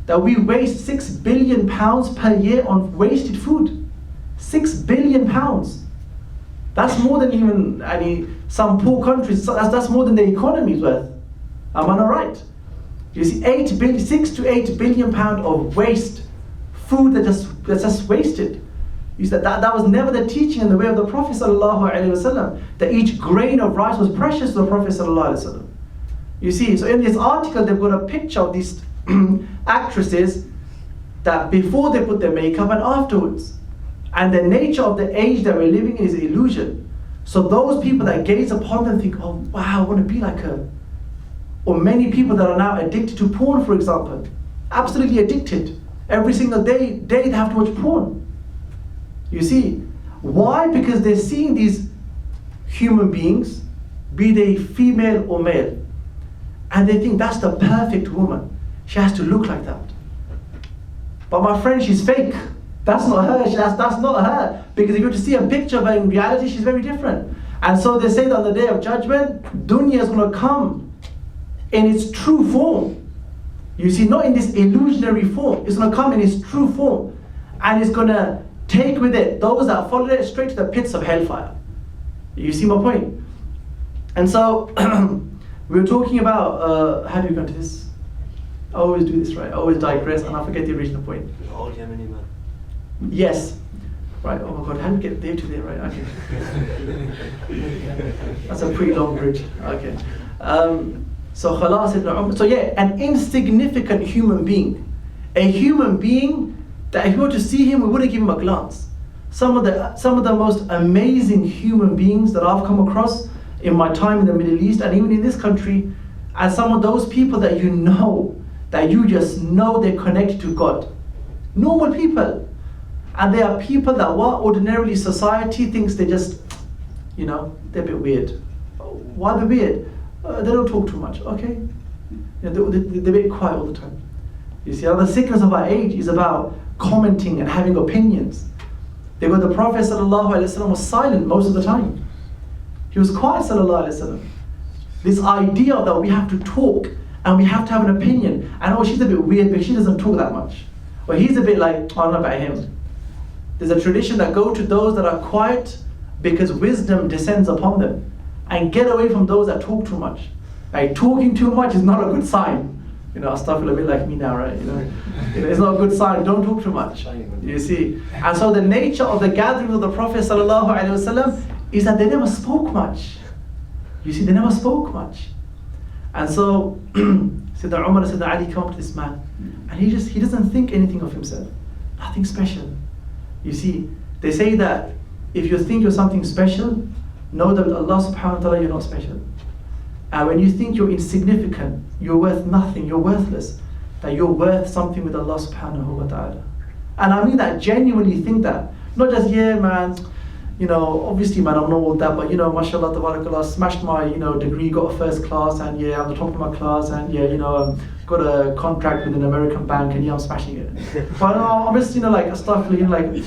that we waste £6 billion per year on wasted food. £6 billion. That's more than even some poor countries. That's more than the economy's worth. Am I not right? You see, 6 to 8 billion pound of waste, food that's just wasted. You said that was never the teaching and the way of the Prophet ﷺ, that each grain of rice was precious to the Prophet ﷺ. You see, so in this article they've got a picture of these actresses that before they put their makeup and afterwards. And the nature of the age that we're living in is illusion. So those people that gaze upon them think, oh wow, I want to be like her. Or many people that are now addicted to porn, for example. Absolutely addicted. Every single day they have to watch porn. You see, why? Because they're seeing these human beings, be they female or male, and they think that's the perfect woman. She has to look like that. But my friend, she's fake. That's not her. That's not her. Because if you were to see a picture of her in reality, she's very different. And so they say that on the day of judgment, Dunya is going to come in its true form. You see, not in this illusionary form. It's going to come in its true form. And it's going to take with it those that follow it straight to the pits of hellfire. You see my point? And so, we were talking about, how do we go to this? I always do this, right? I always digress and I forget the original point. The old Yemeni man. Yes. Right, oh my God, how do we get there to there, right? Okay. That's a pretty long bridge. Okay. So Khalas ibn Umar. So yeah, an insignificant human being. A human being that if you were to see him, we wouldn't give him a glance. Some of the most amazing human beings that I've come across in my time in the Middle East and even in this country, and some of those people that you just know they're connected to God. Normal people. And there are people that ordinarily society thinks they just, they're a bit weird. Why they're weird? They don't talk too much, okay? They're a bit quiet all the time. You see, the sickness of our age is about commenting and having opinions. The Prophet ﷺ was silent most of the time. He was quiet, ﷺ. This idea that we have to talk and we have to have an opinion. And she's a bit weird because she doesn't talk that much. Or he's a bit like, I don't know about him. There's a tradition that go to those that are quiet because wisdom descends upon them. And get away from those that talk too much. Like talking too much is not a good sign. Astaghfirullah, a bit like me now, right? It's not a good sign. Don't talk too much. You see. And so the nature of the gathering of the Prophet ﷺ is that they never spoke much. You see, they never spoke much. And so Sayyidina Umar and Sayyidina Ali come up to this man, and he doesn't think anything of himself. Nothing special. You see, they say that if you think you're something special, know that with Allah subhanahu wa ta'ala you're not special. And when you think you're insignificant, you're worth nothing, you're worthless, that you're worth something with Allah subhanahu wa ta'ala. And I mean that, genuinely think that. Not just, yeah man, obviously man, I'm not all that, but mashallah, tabarakallah, smashed my, degree, got a first class, and yeah, I'm the top of my class, and yeah, got a contract with an American bank, and yeah, I'm smashing it. But I'm just, astaghfirullah,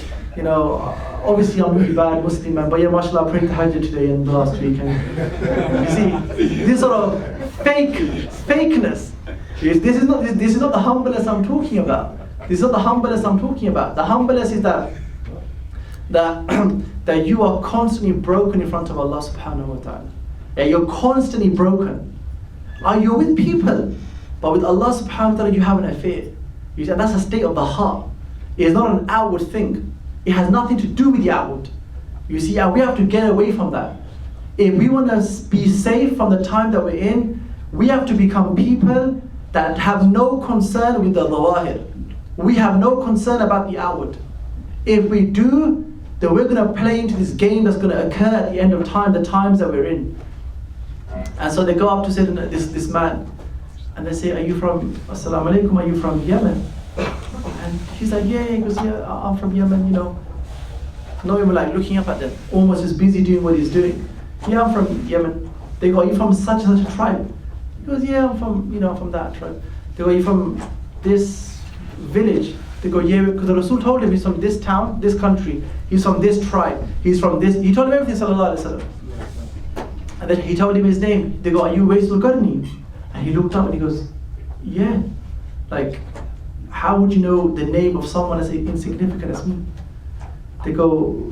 obviously I'm really bad Muslim man, but yeah, mashallah, I prayed tahajjud today and last week, and you see, this sort of fakeness. This is not the humbleness I'm talking about. This is not the humbleness I'm talking about. The humbleness is that you are constantly broken in front of Allah subhanahu wa ta'ala. Yeah, you're constantly broken. Are you with people? But with Allah subhanahu wa ta'ala you have an affair. You said that's a state of the heart. It is not an outward thing. It has nothing to do with the outward. You see, and we have to get away from that. If we want to be safe from the time that we're in, we have to become people that have no concern with the zawahir. We have no concern about the outward. If we do, then we're going to play into this game that's going to occur at the end of time, the times that we're in. And so they go up to say this man, and they say, are you from, Assalamu alaikum, are you from Yemen? And he's like, yeah, he goes, yeah, I'm from Yemen, Not even like looking up at them, almost just busy doing what he's doing. Yeah, I'm from Yemen. They go, are you from such and such a tribe? He goes, yeah, I'm from that tribe. They go, are you from this village? They go, yeah, because the Rasul told him he's from this town, this country, he's from this tribe, he's from this, he told him everything, sallallahu alaihi wasallam. And then he told him his name. They go, are you Waisul Qarni? And he looked up and he goes, yeah. Like, how would you know the name of someone as insignificant as me? They go,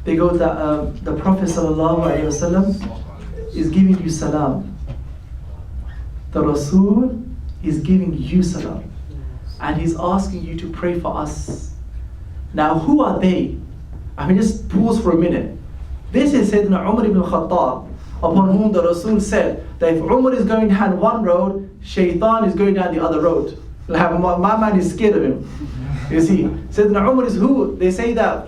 that the Prophet ﷺ is giving you salam. The Rasul is giving you salam. And he's asking you to pray for us. Now, who are they? I mean, just pause for a minute. This is Sayyidina Umar ibn Khattab, upon whom the Rasul said that if Umar is going down one road, Shaitan is going down the other road. Like, my man is scared of him. You see, Sayyidina Umar is who? They say that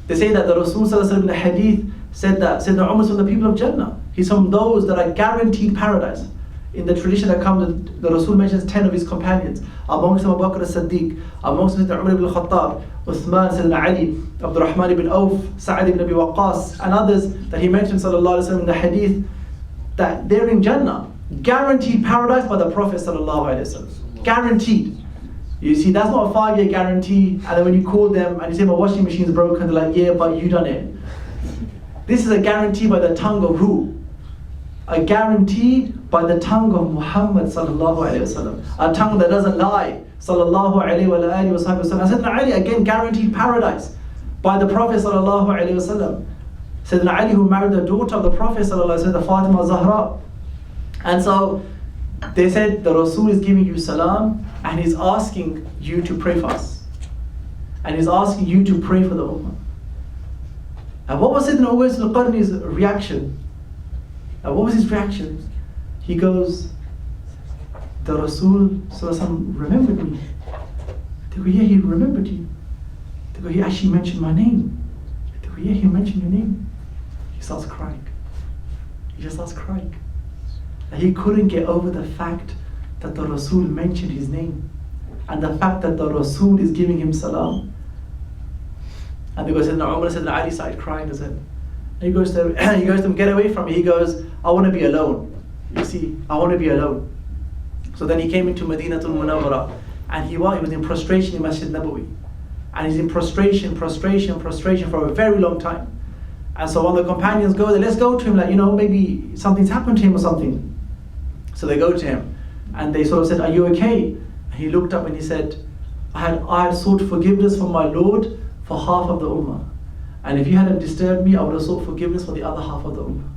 the Rasul ﷺ in the hadith said that Sayyidina Umar is from the people of Jannah. He's from those that are guaranteed paradise. In the tradition that comes, the Rasul mentions 10 of his companions. Amongst them Abu Bakr as-Siddiq, amongst them Umar ibn Khattab, Uthman, Sayyidina Ali, Abdul Rahman ibn Auf, Sa'ad ibn Abi Waqqas, and others that he mentioned sallallahu alaihi wasallam in the hadith, that they're in Jannah, guaranteed paradise by the Prophet sallallahu alaihi wasallam. Guaranteed. You see, that's not a 5-year guarantee, and then when you call them and you say my washing machine's broken, they're like, yeah, but you done it. This is a guarantee by the tongue of who? A guarantee by the tongue of Muhammad sallallahu alayhi wasallam, a tongue that doesn't lie, sallallahu alayhi wa alihi wa sallam. Sayyidina Ali again guaranteed paradise by the Prophet sallallahu alayhi wasallam. Sayyidina Ali, who married the daughter of the Prophet sallallahu alayhi wa sallam, Fatima Zahra. And so they said the Rasul is giving you salam and he's asking you to pray for us. And he's asking you to pray for the ummah. And what was Sayyidina Uwais al-Qarni's reaction? And what was his reaction? He goes, the Rasul remembered me. They go, yeah, he remembered you. They go, he actually mentioned my name. They go, yeah, he mentioned your name. He starts crying. He just starts crying. And he couldn't get over the fact that the Rasul mentioned his name. And the fact that the Rasul is giving him salam. And they go, Sayyidina Umar, Sayyidina Ali started crying as well. And he goes to them, get away from me. He goes, I want to be alone. You see, I want to be alone. So then he came into Madinatul Munawwara, and he was in prostration in Masjid Nabawi. And he's in prostration for a very long time. And so when the companions go there, let's go to him, like, maybe something's happened to him or something. So they go to him, and they sort of said, are you okay? And he looked up and he said, I had sought forgiveness from my Lord for half of the ummah. And if you hadn't disturbed me, I would have sought forgiveness for the other half of the ummah.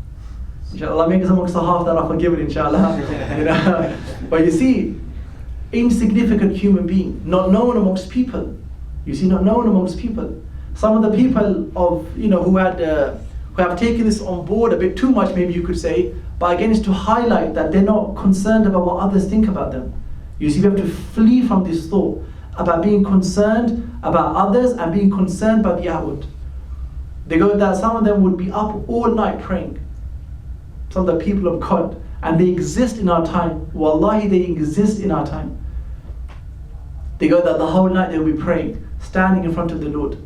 Inshallah, make us amongst the half that are forgiven, inshallah. But you see, insignificant human being, not known amongst people. You see, not known amongst people. Some of the people of, who have taken this on board a bit too much, maybe you could say, but again, it's to highlight that they're not concerned about what others think about them. You see, we have to flee from this thought about being concerned about others and being concerned about the outward. They go that some of them would be up all night praying. Some of the people of God, and they exist in our time. Wallahi, they exist in our time. They go that the whole night they will be praying, standing in front of the Lord,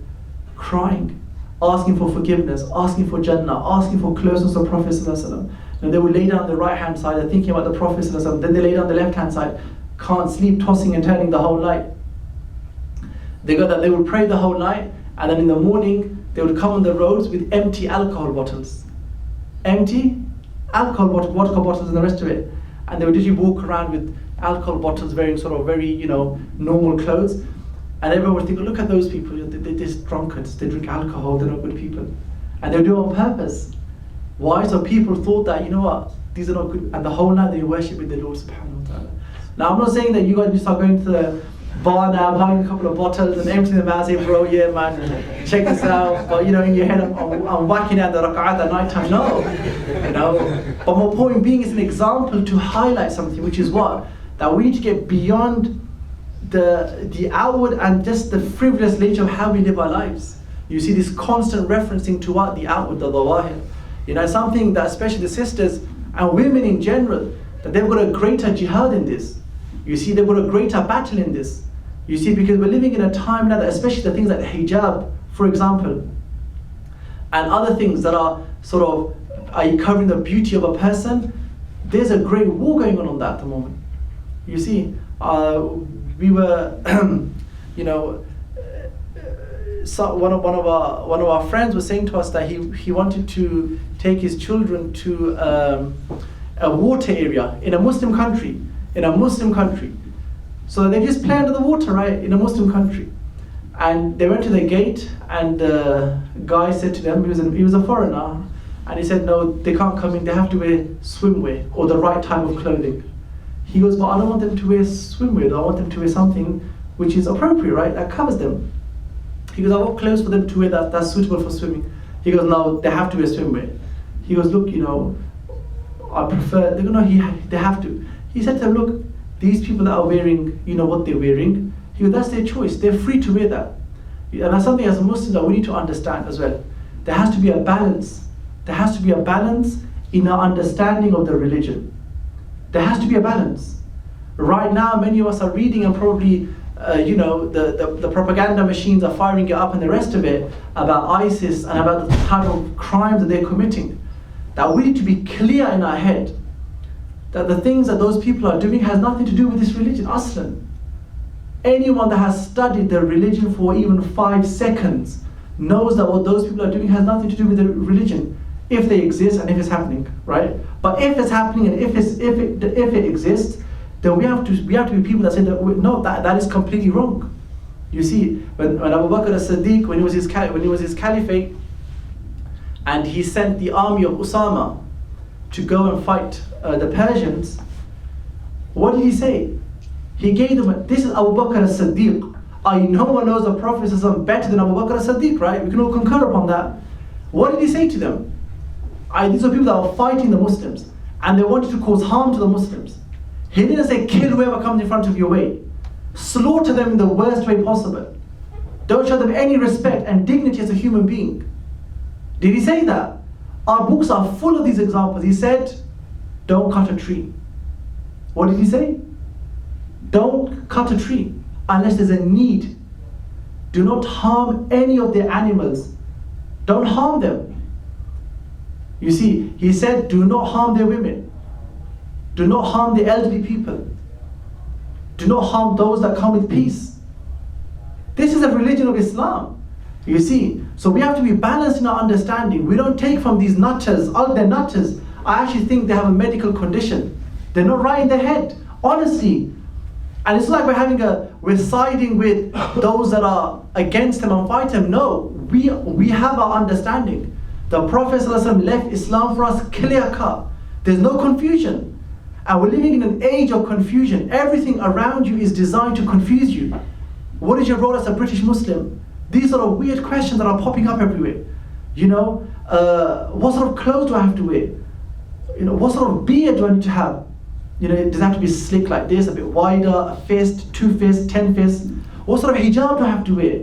crying, asking for forgiveness, asking for Jannah, asking for closeness to the Prophet ﷺ. And they will lay down the right hand side, they're thinking about the Prophet ﷺ. Then they lay down the left hand side, can't sleep, tossing and turning the whole night. They go that they will pray the whole night, and then in the morning they would come on the roads with empty alcohol bottles. Empty alcohol vodka bottles and the rest of it. And they would usually walk around with alcohol bottles wearing sort of very, normal clothes. And everyone would think, look at those people, they're just drunkards, they drink alcohol, they're not good people. And they would do it on purpose. Why? So people thought that, these are not good, and the whole night they worship with the Lord subhanahu wa ta'ala. Now I'm not saying that you guys need to start going to the bar now, buying a couple of bottles and emptying them out, saying, bro, yeah man, check this out. But in your head, I'm whacking out the rak'at at night time. No, But my point being, is an example to highlight something, which is what? That we need to get beyond the outward and just the frivolous nature of how we live our lives. You see this constant referencing to what? The outward, the dhawahir. Something that especially the sisters and women in general, that they've got a greater jihad in this. You see, they've got a greater battle in this. You see, because we're living in a time now that, especially the things like hijab, for example, and other things that are sort of covering the beauty of a person, there's a great war going on that at the moment. You see, we were, so one of our friends was saying to us that he wanted to take his children to a water area in a Muslim country. So they just play under the water, right, in a Muslim country. And they went to the gate, and the guy said to them, he was a foreigner, and he said, no, they can't come in, they have to wear swimwear or the right type of clothing. He goes, but I don't want them to wear swimwear, I want them to wear something which is appropriate, right, that covers them. He goes, I want clothes for them to wear that's suitable for swimming. He goes, no, they have to wear swimwear. He goes, look, I prefer, they go, no, they have to. He said to them, look, these people that are wearing, what they're wearing, he goes, that's their choice, they're free to wear that. And that's something as Muslims that we need to understand as well. There has to be a balance. There has to be a balance in our understanding of the religion. There has to be a balance. Right now, many of us are reading and probably, the propaganda machines are firing it up and the rest of it about ISIS and about the type of crimes that they're committing. That we need to be clear in our head that the things that those people are doing has nothing to do with this religion, aslan. Anyone that has studied the religion for even 5 seconds knows that what those people are doing has nothing to do with the religion, if they exist and if it's happening, right? But if it's happening and if it exists, then we have to be people that say that no, that is completely wrong. You see, when Abu Bakr as-Siddiq, when he was his caliphate, and he sent the army of Usama to go and fight the Persians, what did he say? He gave them, this is Abu Bakr as-Siddiq. No one knows the Prophet better than Abu Bakr as-Siddiq, right? We can all concur upon that. What did he say to them? These are people that were fighting the Muslims, and they wanted to cause harm to the Muslims. He didn't say, kill whoever comes in front of your way. Slaughter them in the worst way possible. Don't show them any respect and dignity as a human being. Did he say that? Our books are full of these examples. He said, don't cut a tree. What did he say? Don't cut a tree unless there's a need. Do not harm any of their animals. Don't harm them. You see, he said, do not harm their women. Do not harm the elderly people. Do not harm those that come with peace. This is a religion of Islam. You see, so we have to be balanced in our understanding. We don't take from these nutters, all they're nutters. I actually think they have a medical condition. They're not right in their head, honestly. And it's like we're siding with those that are against them and fight them. No, we have our understanding. The Prophet ﷺ left Islam for us clear cut. There's no confusion. And we're living in an age of confusion. Everything around you is designed to confuse you. What is your role as a British Muslim? These are weird questions that are popping up everywhere. What sort of clothes do I have to wear? What sort of beard do I need to have? Does it have to be slick like this, a bit wider, a fist, 2 fists, 10 fists? What sort of hijab do I have to wear?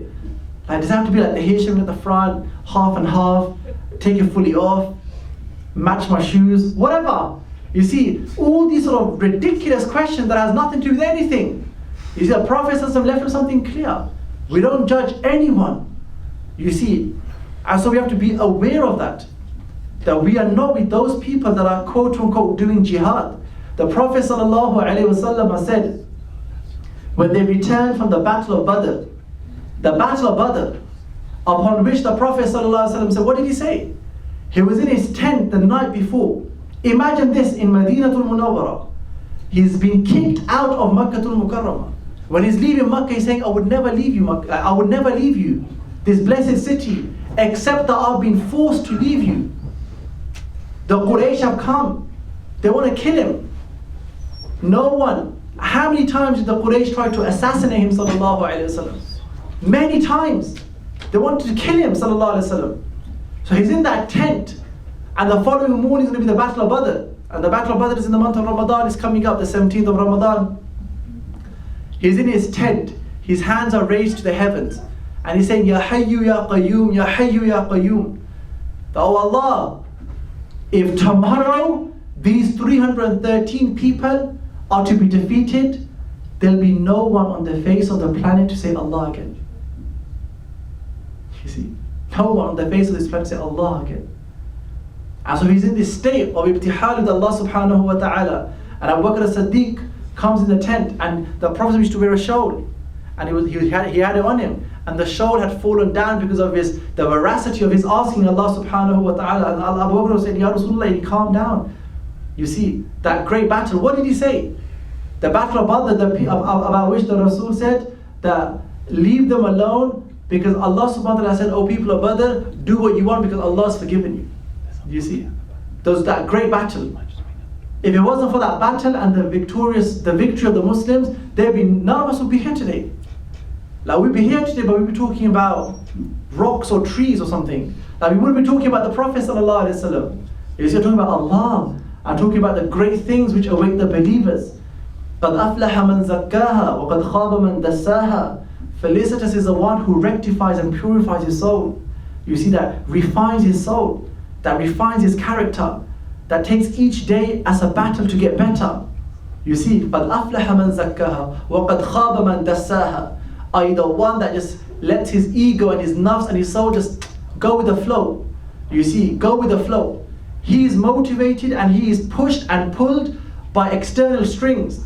Does it have to be like the hair showing at the front, half and half, take it fully off, match my shoes, whatever? You see, all these sort of ridiculous questions that has nothing to do with anything. You see, the Prophet left us something clear. We don't judge anyone. You see, and so we have to be aware of that we are not with those people that are quote unquote doing jihad. The Prophet ﷺ said, when they returned from the Battle of Badr, upon which the Prophet ﷺ said, what did he say? He was in his tent the night before. Imagine this in Madinatul Munawwara. He's been kicked out of Makkatul Mukarramah. When he's leaving Makkah, he's saying, I would never leave you, Makkah. I would never leave you, this blessed city, except that I've been forced to leave you. The Quraysh have come. They want to kill him. No one. How many times did the Quraysh try to assassinate him, sallallahu alayhi wasallam? Many times. They wanted to kill him, sallallahu alayhi wasallam. So he's in that tent. And the following morning is going to be the Battle of Badr. And the Battle of Badr is in the month of Ramadan. It's coming up, the 17th of Ramadan. He's in his tent. His hands are raised to the heavens. And he's saying, Ya Hayyu Ya Qayyum, Ya Hayyu Ya Qayyum. Oh Allah, if tomorrow these 313 people are to be defeated, there'll be no one on the face of the planet to say Allah again. You see, no one on the face of this planet to say Allah again. And so he's in this state of ibtihal with Allah subhanahu wa ta'ala. And Abu Bakr as-Siddiq comes in the tent, and the Prophet used to wear a shawl, and he had it on him, and the shawl had fallen down because of the veracity of his asking Allah subhanahu wa ta'ala. And Abu Bakr said, Ya Rasulullah, he calmed down. You see, that great battle, what did he say? The battle of Badr, about which the Rasul said that leave them alone, because Allah subhanahu wa ta'ala said, "O people of Badr, do what you want because Allah has forgiven you." You see, that great battle. If it wasn't for that battle and the victory of the Muslims, none of us would be here today. Like, we'd be here today, but we'd be talking about rocks or trees or something. Like, we wouldn't be talking about the Prophet sallallahu alaihi wasallam. You see, you're talking about Allah. I'm talking about the great things which await the believers. قَدْ أَفْلَحَ مَنْ زَكَّاهَا وَقَدْ خَابَ مَنْ دَسَّاهَا. Felicitous is the one who rectifies and purifies his soul. You see, that refines his soul, that refines his character, that takes each day as a battle to get better. You see, قَدْ أَفْلَحَ مَنْ زَكَّاهَا وَقَدْ خَابَ مَنْ دَسَّاهَا. Are you the one that just lets his ego and his nafs and his soul just go with the flow? You see, go with the flow. He is motivated and he is pushed and pulled by external strings.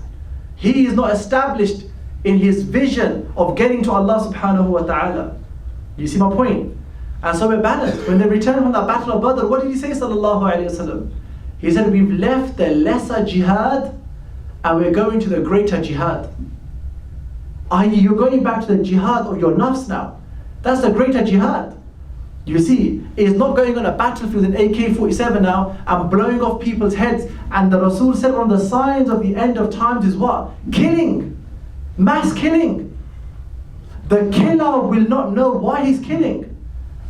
He is not established in his vision of getting to Allah subhanahu wa ta'ala. You see my point? And so we're balanced. When they returned from that battle of Badr, what did he say, sallallahu alayhi wa sallam? He said, we've left the lesser jihad and we're going to the greater jihad. i.e., you're going back to the jihad of your nafs now. That's the greater jihad. You see, it's not going on a battlefield in AK-47 now and blowing off people's heads. And the Rasul said one of the signs of the end of times is what? Killing. Mass killing. The killer will not know why he's killing.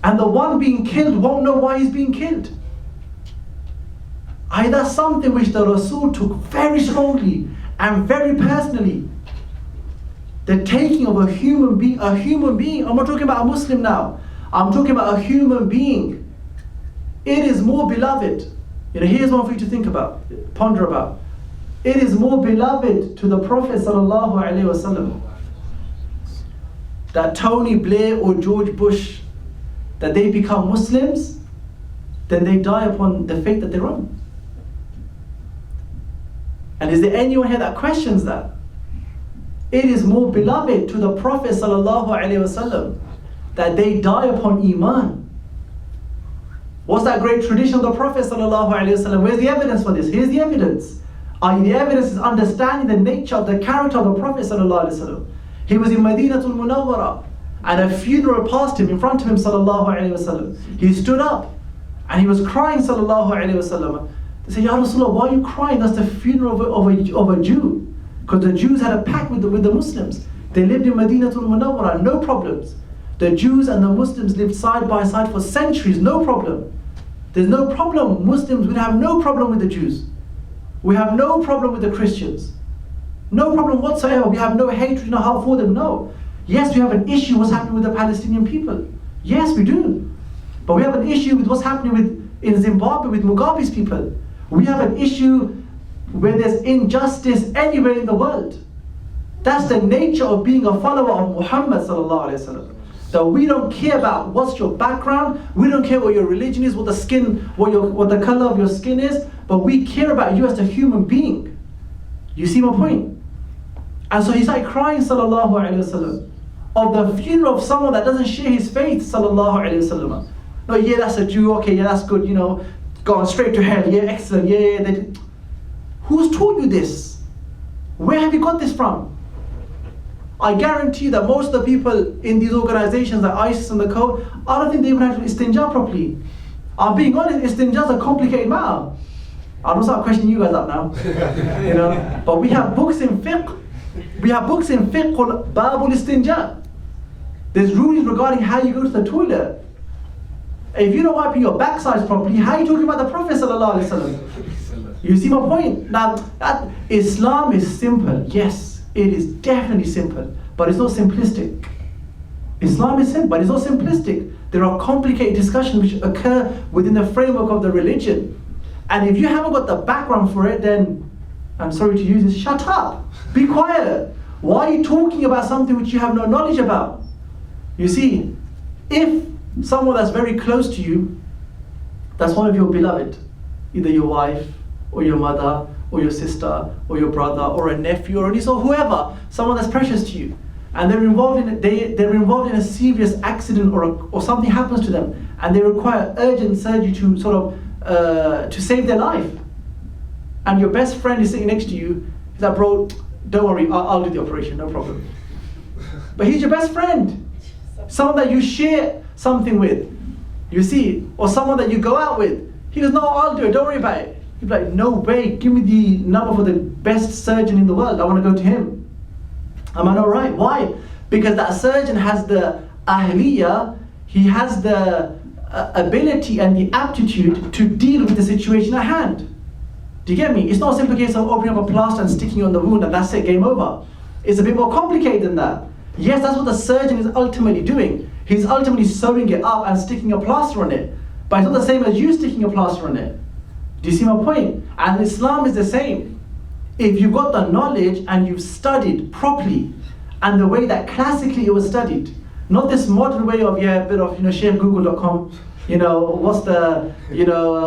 And the one being killed won't know why he's being killed. That's something which the Rasul took very strongly and very personally. The taking of a human being. I'm not talking about a Muslim now. I'm talking about a human being. It is more beloved. Here's one for you to think about, ponder about. It is more beloved to the Prophet sallallahu alaihi wasallam that Tony Blair or George Bush, that they become Muslims, than they die upon the faith that they're on. And is there anyone here that questions that? It is more beloved to the Prophet sallallahu alaihi wasallam that they die upon Iman. What's that great tradition of the Prophet sallallahu alaihi wasallam? Where's the evidence for this? Here's the evidence. The evidence is understanding the nature of the character of the Prophet sallallahu alaihi wasallam. He was in Madinatul Munawwara and a funeral passed him in front of him sallallahu alaihi wasallam. He stood up and he was crying sallallahu alaihi wasallam. They said, Ya Rasulullah, why are you crying? That's the funeral of a Jew. Because the Jews had a pact with the Muslims. They lived in Madinatul Munawwara, no problems. The Jews and the Muslims lived side by side for centuries, no problem. There's no problem. Muslims, we have no problem with the Jews. We have no problem with the Christians. No problem whatsoever. We have no hatred in our heart for them, no. Yes, we have an issue what's happening with the Palestinian people. Yes, we do. But we have an issue with what's happening in Zimbabwe with Mugabe's people. We have an issue where there's injustice anywhere in the world. That's the nature of being a follower of Muhammad sallallahu alaihi wasallam. That we don't care about what's your background, we don't care what your religion is, what the color of your skin is, but we care about you as a human being. You see my point? And so he started crying sallallahu alaihi wasallam of the funeral of someone that doesn't share his faith sallallahu alaihi wasallam. No, yeah, that's a Jew, okay, yeah, that's good, gone straight to hell, yeah, excellent, yeah. Who's taught you this? Where have you got this from? I guarantee you that most of the people in these organizations like ISIS and the code, I don't think they even have to istinja properly. I'm being honest, istinja is a complicated matter. I don't start questioning you guys up now. But we have books in fiqh. We have books in fiqh called Babul Istinja. There's rules regarding how you go to the toilet. If you're not wiping your backsides properly, how are you talking about the Prophet sallallahu alaihi wasallam? You see my point? Now, Islam is simple, yes. It is definitely simple, but it's not simplistic. Islam is simple, but it's not simplistic. There are complicated discussions which occur within the framework of the religion. And if you haven't got the background for it, then, I'm sorry to use this, shut up. Be quiet. Why are you talking about something which you have no knowledge about? You see, if someone that's very close to you, that's one of your beloved, either your wife or your mother, or your sister, or your brother, or a nephew, or a niece, or whoever, someone that's precious to you, and they're involved in a serious accident or something happens to them, and they require urgent surgery to to save their life, and your best friend is sitting next to you. He's like, bro, don't worry, I'll do the operation, no problem. But he's your best friend. Someone that you share something with, you see, or someone that you go out with. He goes, no, I'll do it, don't worry about it. You'd be like, no way, give me the number for the best surgeon in the world, I want to go to him. Am I not right? Why? Because that surgeon has the ahliya, he has the ability and the aptitude to deal with the situation at hand. Do you get me? It's not a simple case of opening up a plaster and sticking on the wound and that's it, game over. It's a bit more complicated than that. Yes, that's what the surgeon is ultimately doing. He's ultimately sewing it up and sticking a plaster on it. But it's not the same as you sticking a plaster on it. Do you see my point? And Islam is the same. If you've got the knowledge and you've studied properly, and the way that classically it was studied, not this modern way of, yeah, a bit of, sharegoogle.com,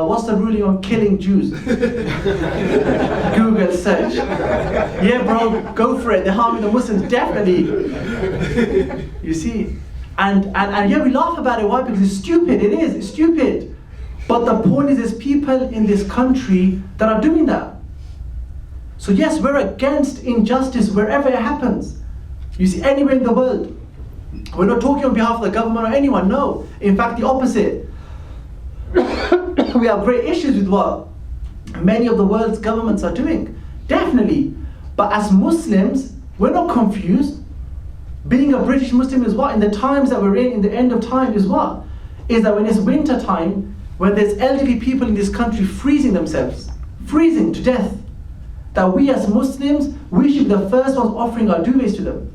what's the ruling on killing Jews? Google search. Yeah, bro, go for it. They're harming the Muslims, definitely. You see? And yeah, we laugh about it. Why? Because it's stupid. It is. It's stupid. But the point is, there's people in this country that are doing that. So yes, we're against injustice wherever it happens. You see, anywhere in the world. We're not talking on behalf of the government or anyone, no. In fact, the opposite. We have great issues with what many of the world's governments are doing. Definitely. But as Muslims, we're not confused. Being a British Muslim is what? In the times that we're in the end of time is what? Is that when it's winter time, when there's elderly people in this country freezing themselves, freezing to death, that we as Muslims, we should be the first ones offering our duvets to them.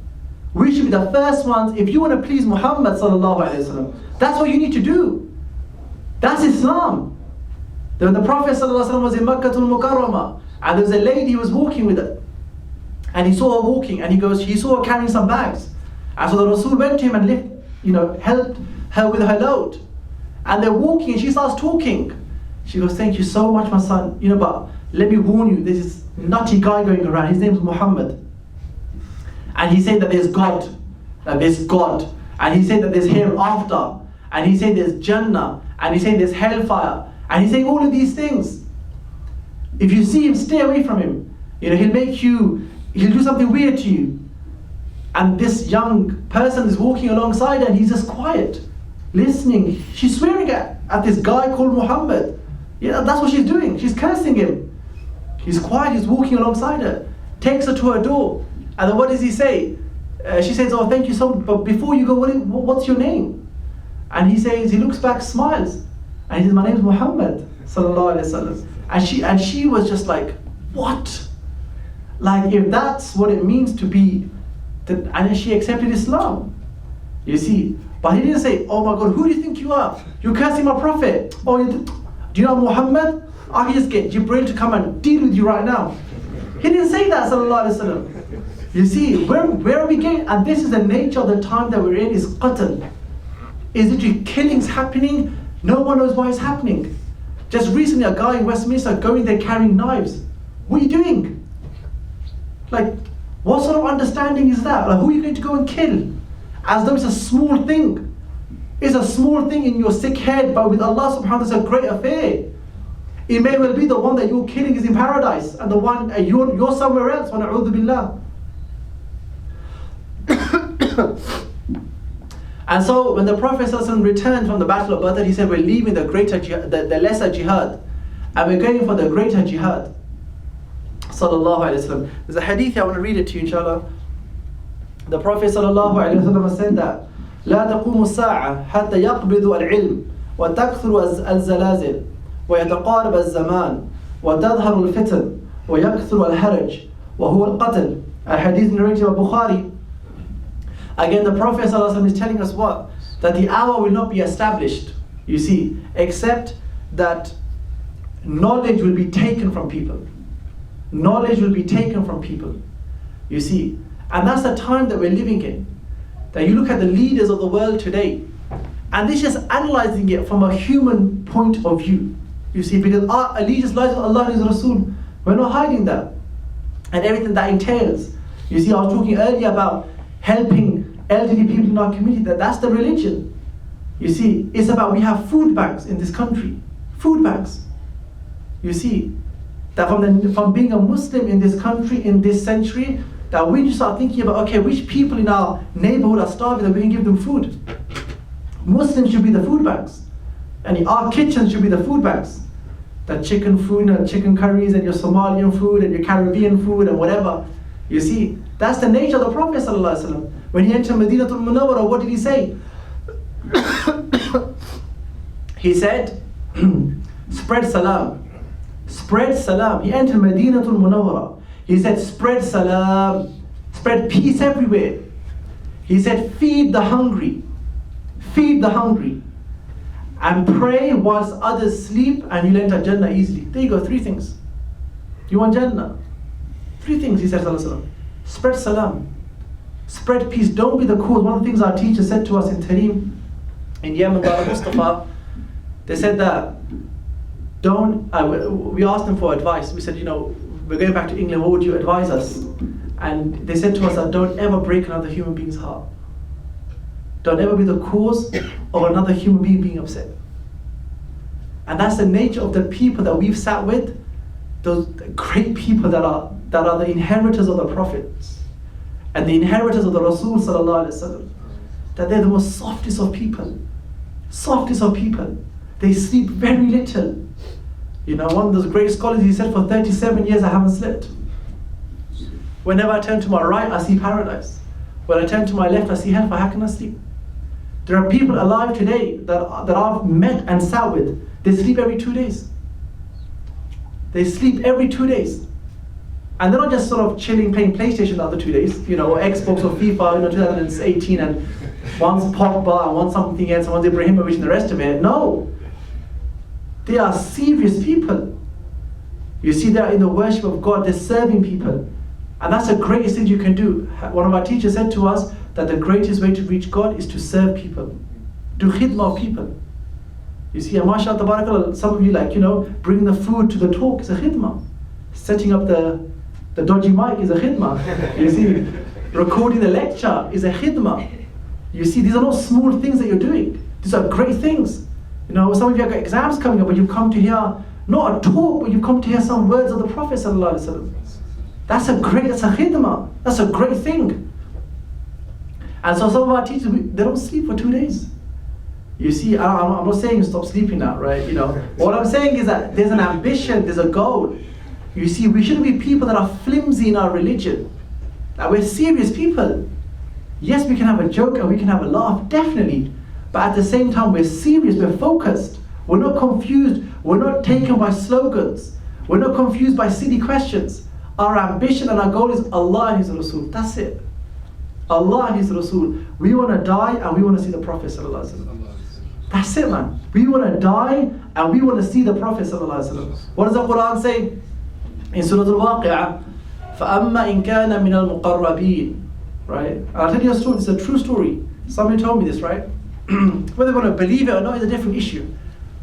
We should be the first ones, if you want to please Muhammad sallallahu alaihi wasallam, that's what you need to do. That's Islam. When the Prophet sallallahu alaihi wasallam was in Makkah al-Mukarramah, and there was a lady who was walking with her, and he saw her walking, and he saw her carrying some bags, and so the Rasul went to him and helped her with her load, and they're walking, and she starts talking. She goes, thank you so much, my son, but let me warn you, there's this nutty guy going around, his name's Muhammad. And he said that there's God, and he said that there's hereafter, and he said there's Jannah, and he said there's hellfire, and he's saying all of these things. If you see him, stay away from him. He'll do something weird to you. And this young person is walking alongside her, and he's just quiet, listening. She's swearing at this guy called Muhammad. Yeah, that's what she's doing. She's cursing him. He's quiet, he's walking alongside her, takes her to her door. And then what does he say? She says, oh, thank you so much, but before you go, what's your name? And he looks back, smiles, and he says, my name is Muhammad, sallallahu alaihi wasallam. And she was just like, what? Like, if that's what it means to be, and she accepted Islam. You see, but he didn't say, oh my God, who do you think you are? You're cursing my prophet. Oh, do you know Muhammad? I can just get Jibreel to come and deal with you right now. He didn't say that, sallallahu alaihi wasallam. You see, where are we getting? And this is the nature of the time that we're in, is qatl. Is literally killings happening, no one knows why it's happening. Just recently a guy in Westminster going there carrying knives. What are you doing? Like, what sort of understanding is that? Like, who are you going to go and kill? As though it's a small thing. It's a small thing in your sick head, but with Allah subhanahu wa ta'ala it's a great affair. It may well be the one that you're killing is in paradise, and the one you're somewhere else. Wa na'udhu billah. And so when the Prophet ﷺ returned from the Battle of Badr, he said, we're leaving the greater jihad, the lesser jihad, and we're going for the greater jihad. Sallallahu alaihi wasallam. There's a hadith here, I want to read it to you, inshallah. The Prophet sallallahu alaihi wasallam said that لا تقوم الساعة حتى يقبض العلم وتكثر الزلازل ويتقارب الزمان وتظهر الفتن ويكثر الحرج وهو القتل. A hadith narrated by Bukhari. Again, the Prophet ﷺ is telling us what? That the hour will not be established, you see, except that knowledge will be taken from people. Knowledge will be taken from people, you see. And that's the time that we're living in. That you look at the leaders of the world today, and this is just analyzing it from a human point of view, you see, because our allegiance lies with Allah and His Rasul. We're not hiding that. And everything that entails. You see, I was talking earlier about helping elderly people in our community, that's the religion. You see, it's about, we have food banks in this country. Food banks. You see, That from being a Muslim in this country, in this century, that we just start thinking about, okay, which people in our neighborhood are starving that we can give them food. Muslims should be the food banks. And our kitchens should be the food banks. That chicken food and chicken curries and your Somalian food and your Caribbean food and whatever. You see, that's the nature of the Prophet ﷺ. When he entered Madinatul Munawwara, what did he say? He said, spread salam. Spread salam. He entered Madinatul Munawwara. He said, spread salam. Spread peace everywhere. He said, feed the hungry. Feed the hungry. And pray whilst others sleep, and you'll enter Jannah easily. There you go, 3 things. You want Jannah? 3 things, he said, spread salam. Spread peace. Don't be the cause. One of the things our teacher said to us in Tariq, in Yemen, Mustafa, they said that we asked them for advice. We said, we're going back to England, what would you advise us? And they said to us that don't ever break another human being's heart. Don't ever be the cause of another human being being upset. And that's the nature of the people that we've sat with, those great people that are the inheritors of the prophets and the inheritors of the Rasul sallallahu alaihi wasallam. That they're the most softest of people. Softest of people. They sleep very little. One of those great scholars, he said, for 37 years I haven't slept. Whenever I turn to my right, I see paradise. When I turn to my left, I see hellfire. How can I sleep? There are people alive today that I've met and sat with. They sleep every 2 days. They sleep every 2 days. And they're not just sort of chilling, playing PlayStation the other 2 days, or Xbox or FIFA, 2018, and one's Pogba and one's something else, and one's Ibrahimovic and the rest of it. No. They are serious people. You see, they're in the worship of God, they're serving people. And that's the greatest thing you can do. One of our teachers said to us that the greatest way to reach God is to serve people. Do khidmah of people. You see, mashallah, tabarakallah, some of you bringing the food to the talk is a khidmah. Setting up the dodgy mic is a khidmah. You see, recording the lecture is a khidmah. You see, these are not small things that you're doing. These are great things. Some of you have got exams coming up, but you've come to hear, not a talk, but you've come to hear some words of the Prophet sallallahu alaihi wasallam. That's a khidmah. That's a great thing. And so some of our teachers, they don't sleep for 2 days. You see, I'm not saying stop sleeping now, right? What I'm saying is that there's an ambition, there's a goal. You see, we shouldn't be people that are flimsy in our religion. That we're serious people. Yes, we can have a joke and we can have a laugh, definitely. But at the same time, we're serious, we're focused. We're not confused. We're not taken by slogans. We're not confused by silly questions. Our ambition and our goal is Allah and His Rasul. That's it. Allah and His Rasul. We want to die and we want to see the Prophet sallallahu alaihi wasallam. That's it, man. We want to die and we want to see the Prophet sallallahu alaihi wasallam. What does the Quran say? In Surah Al-Waqi'ah, فَأَمَّا إِن كَانَ مِنَ الْمُقَرَّبِينَ. Right? And I'll tell you a story. It's a true story. Somebody told me this, right? Whether they want to believe it or not is a different issue.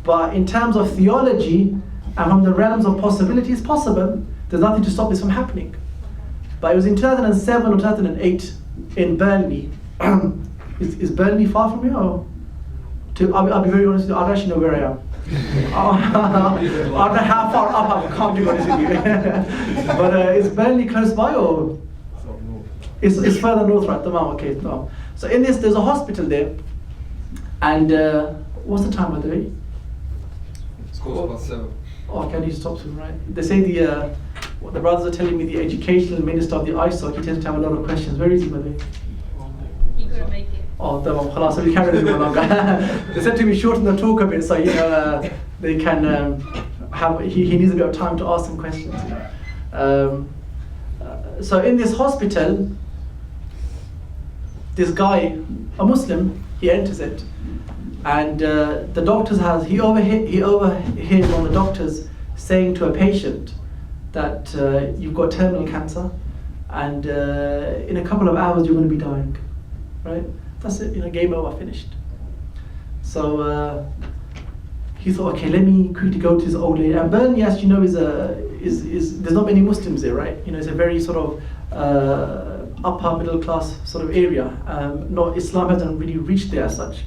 But in terms of theology and from the realms of possibility, it's possible. There's nothing to stop this from happening. But it was in 2007 or 2008 in Burnley. Is Burnley far from here? Or I'll be very honest with you, I don't actually know where I am. I don't know how far up I can't be honest with you. But is Burnley close by or? It's further north, right? Okay, no. So in this, there's a hospital there. And what's the time by the way? It's 7:15. Oh, okay, I need to stop soon, right? They say the brothers are telling me the educational minister of the ISOC, he tends to have a lot of questions. Where is he, by the way? He couldn't make it. Oh, so we carry on longer. They said to me shorten the talk a bit, so they can have. He needs a bit of time to ask some questions. So in this hospital, this guy, a Muslim, he enters it, and the doctors he overhears one of the doctors saying to a patient that you've got terminal cancer, and in a couple of hours you're going to be dying, right? That's it, game over, finished. So he thought, okay, let me quickly go to this old lady. And Burnley, as you know, is there's not many Muslims there, right? It's a very sort of upper middle class sort of area. Not Islam hasn't really reached there as such.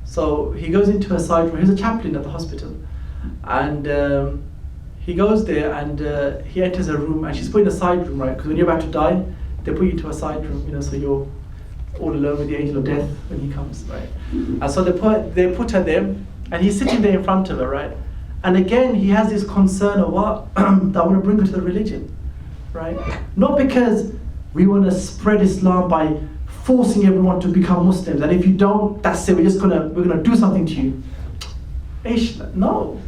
So he goes into a side room. He's a chaplain at the hospital, and he goes there and he enters a room, and she's put in a side room, right? Because when you're about to die, they put you into a side room, so you're all alone with the angel of death when he comes, right? And so they put her there, and he's sitting there in front of her, right? And again, he has this concern of what? That I want to bring her to the religion, right? Not because we want to spread Islam by forcing everyone to become Muslims, and if you don't, that's it, we're gonna do something to you. No.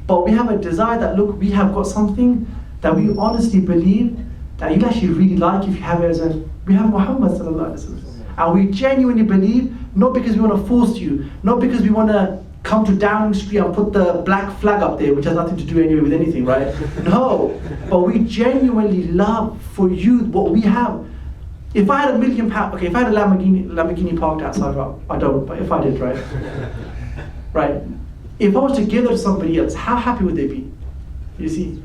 But we have a desire that, look, we have got something that we honestly believe that you'll actually really like if you have it as well. We have Muhammad sallallahu alaihi wasallam. And we genuinely believe, not because we want to force you, not because we want to come to Downing Street and put the black flag up there, which has nothing to do anyway with anything, right? No. But we genuinely love for you what we have. If I had £1 million, okay, if I had a Lamborghini parked outside, well, I don't, but if I did, right? Right. If I was to give it to somebody else, how happy would they be? You see,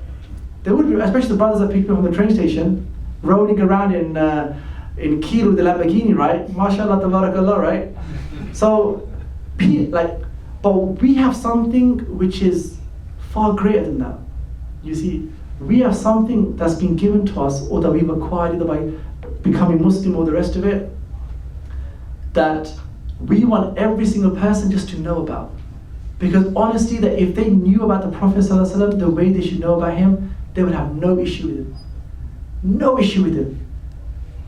they would be, especially the brothers that picked me up from the train station, rolling around in Kiel with the Lamborghini, right? MashaAllah, tabarakallah, right? So, but we have something which is far greater than that. You see, we have something that's been given to us, or that we've acquired either by becoming Muslim or the rest of it, that we want every single person just to know about. Because honestly, that if they knew about the Prophet ﷺ the way they should know about him, they would have no issue with him. No issue with him.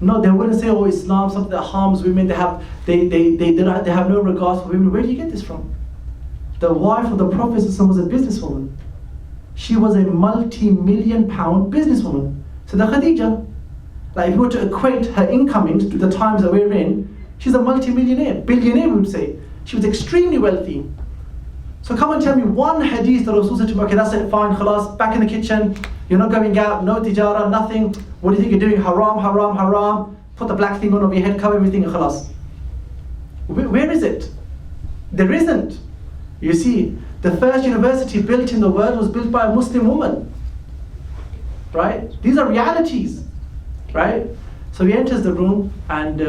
No, they wouldn't say, oh, Islam, something that harms women, they have no regards for women. Where do you get this from? The wife of the Prophet ﷺ was a businesswoman. She was a multi-million-pound businesswoman. So the Khadija, like if you were to equate her incomings to the times that we're in, she's a multi-millionaire, billionaire, we would say. She was extremely wealthy. So come and tell me one hadith that Rasul said to me, okay, that's it, fine, khalas, back in the kitchen, you're not going out, no tijara, nothing. What do you think you're doing? Haram, haram, haram. Put the black thing on over your head, cover everything, and khalas. Where is it? There isn't. You see, the first university built in the world was built by a Muslim woman. Right? These are realities. Right? So he enters the room, and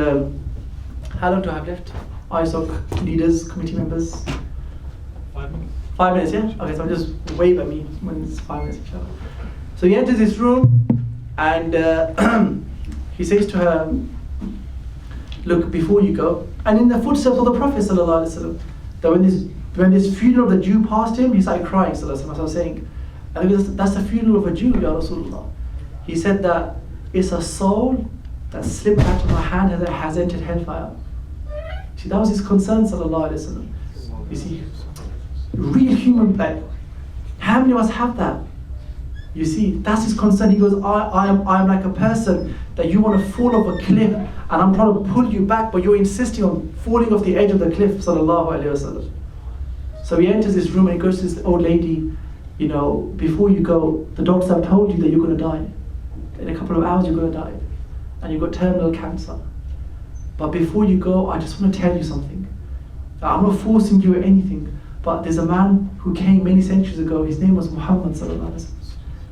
how long do I have left? ISOC leaders, committee members? 5 minutes. 5 minutes, yeah? Okay, so just wave at me when it's 5 minutes, inshallah. So he enters this room, and he says to her, look, before you go, and in the footsteps of the Prophet sallallahu alaihi wasallam, that when this funeral of the Jew passed him, he started crying, sallallahu alaihi wasallam, as I was saying, and that's the funeral of a Jew, Ya Rasulullah. He said that it's a soul that slipped out of my hand and that has entered hellfire. See, that was his concern, sallallahu alaihi wasallam. You see, real human, like, how many of us have that? You see, that's his concern. He goes, I am like a person that you want to fall off a cliff, and I'm trying to pull you back, but you're insisting on falling off the edge of the cliff, sallallahu alaihi wasallam. So he enters this room and he goes to this old lady, before you go, the doctors have told you that you're going to die. In a couple of hours you're going to die, and you've got terminal cancer. But before you go, I just want to tell you something. I'm not forcing you or anything, but there's a man who came many centuries ago. His name was Muhammad sallallahu alaihi wasallam.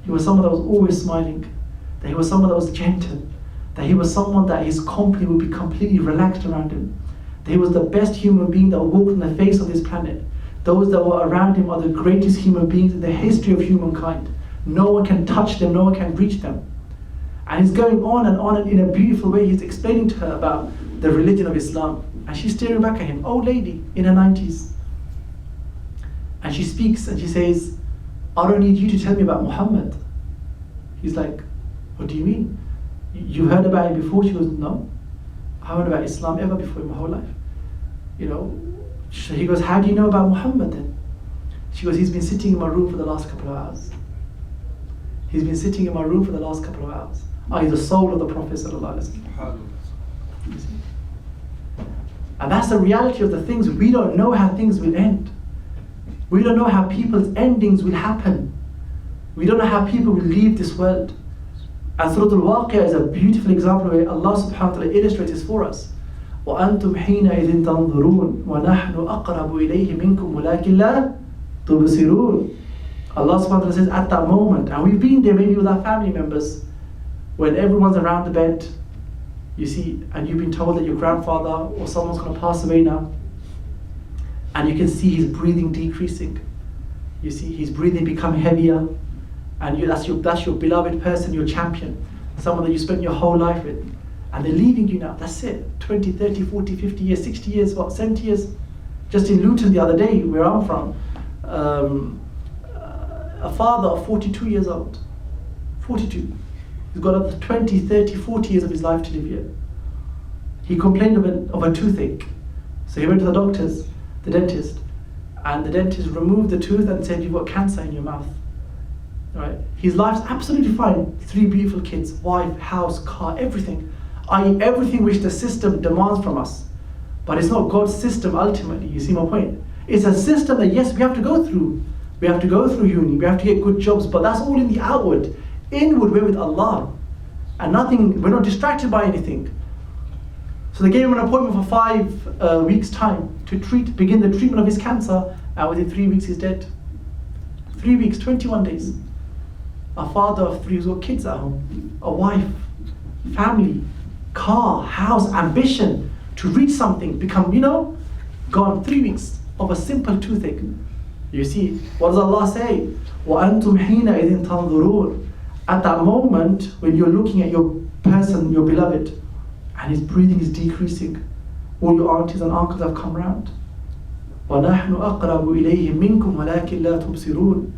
He was someone that was always smiling, that he was someone that was gentle, that he was someone that his company would be completely relaxed around him, that he was the best human being that walked on the face of this planet. Those that were around him are the greatest human beings in the history of humankind. No one can touch them, no one can reach them. And he's going on and in a beautiful way. He's explaining to her about the religion of Islam. And she's staring back at him, old lady in her 90s. And she speaks and she says, I don't need you to tell me about Muhammad. He's like, what do you mean? You heard about him before? She goes, no. I haven't heard about Islam ever before in my whole life. So he goes, how do you know about Muhammad then? She goes, he's been sitting in my room for the last couple of hours. He's been sitting in my room for the last couple of hours. He's the soul of the Prophet sallallahu alaihi wasallam. And that's the reality of the things. We don't know how things will end. We don't know how people's endings will happen. We don't know how people will leave this world. And Surah Al-Waqi'ah is a beautiful example where Allah subhanahu wa ta'ala illustrates this for us. وَأَنْتُمْ حِينَئِذٍ تَنْظُرُونَ وَنَحْنُ أَقْرَبُ إِلَيْهِ مِنْكُمْ وَلَكِنْ لَا تُبْصِرُونَ. Allah subhanahu wa ta'ala says, at that moment, and we've been there maybe with our family members, when everyone's around the bed, you see, and you've been told that your grandfather or someone's going to pass away now, and you can see his breathing decreasing. You see, his breathing becoming heavier, and that's your beloved person, your champion, someone that you spent your whole life with, and they're leaving you now. That's it. 20, 30, 40, 50 years, 60 years, 70 years. Just in Luton the other day, where I'm from, a father of 42 years old, 42. He's got another 20, 30, 40 years of his life to live here. He complained of a toothache. So he went to the doctors, the dentist, and the dentist removed the tooth and said, you've got cancer in your mouth. Right? His life's absolutely fine. 3 beautiful kids, wife, house, car, everything. Everything which the system demands from us. But it's not God's system ultimately, you see my point? It's a system that, yes, we have to go through. We have to go through uni, we have to get good jobs, but that's all in the outward. Inward, we're with Allah. And nothing, we're not distracted by anything. So they gave him an appointment for 5 weeks' time to begin the treatment of his cancer, and within 3 weeks he's dead. 3 weeks, 21 days. A father of 3 who's got kids at home, a wife, family, car, house, ambition to reach something, become, gone. 3 weeks of a simple toothache. You see, what does Allah say? وَأَنْتُمْ حِينَئِذٍ تَنْظُرُونَ. At that moment, when you're looking at your person, your beloved, and his breathing is decreasing, all your aunties and uncles have come round. وَنَحْنُ أَقْرَبُ إِلَيْهِ مِنْكُمْ وَلَكِنْ لَا تُبْصِرُونَ.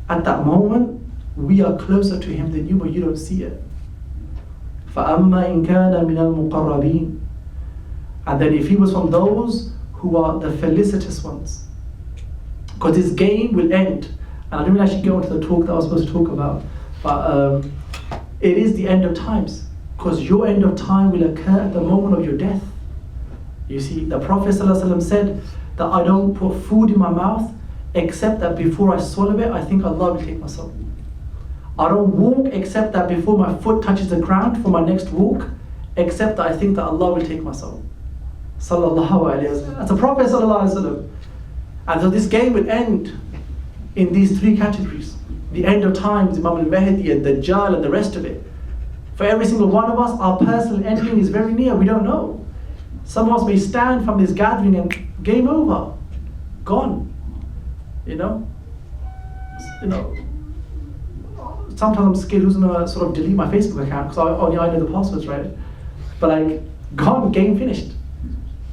At that moment, we are closer to him than you, but you don't see it. فَأَمَّا إِنْ كَانَ مِنَ الْمُقَرَّبِينَ. And then if he was from those who are the felicitous ones, because this game will end. And I didn't actually go into the talk that I was supposed to talk about, but it is the end of times, because your end of time will occur at the moment of your death. You see, the Prophet ﷺ said that I don't put food in my mouth except that before I swallow it, I think Allah will take my soul. I don't walk except that before my foot touches the ground for my next walk, except that I think that Allah will take my soul. Sallallahu alayhi wa sallam. That's the Prophet sallallahu alayhi wa sallam. And so this game will end in these 3 categories. The end of times, Imam al-Mahdi and Dajjal and the rest of it. For every single one of us, our personal ending is very near. We don't know. Some of us may stand from this gathering and game over. Gone. Sometimes I'm scared who's gonna sort of delete my Facebook account because I know the passwords, right? But gone, game finished.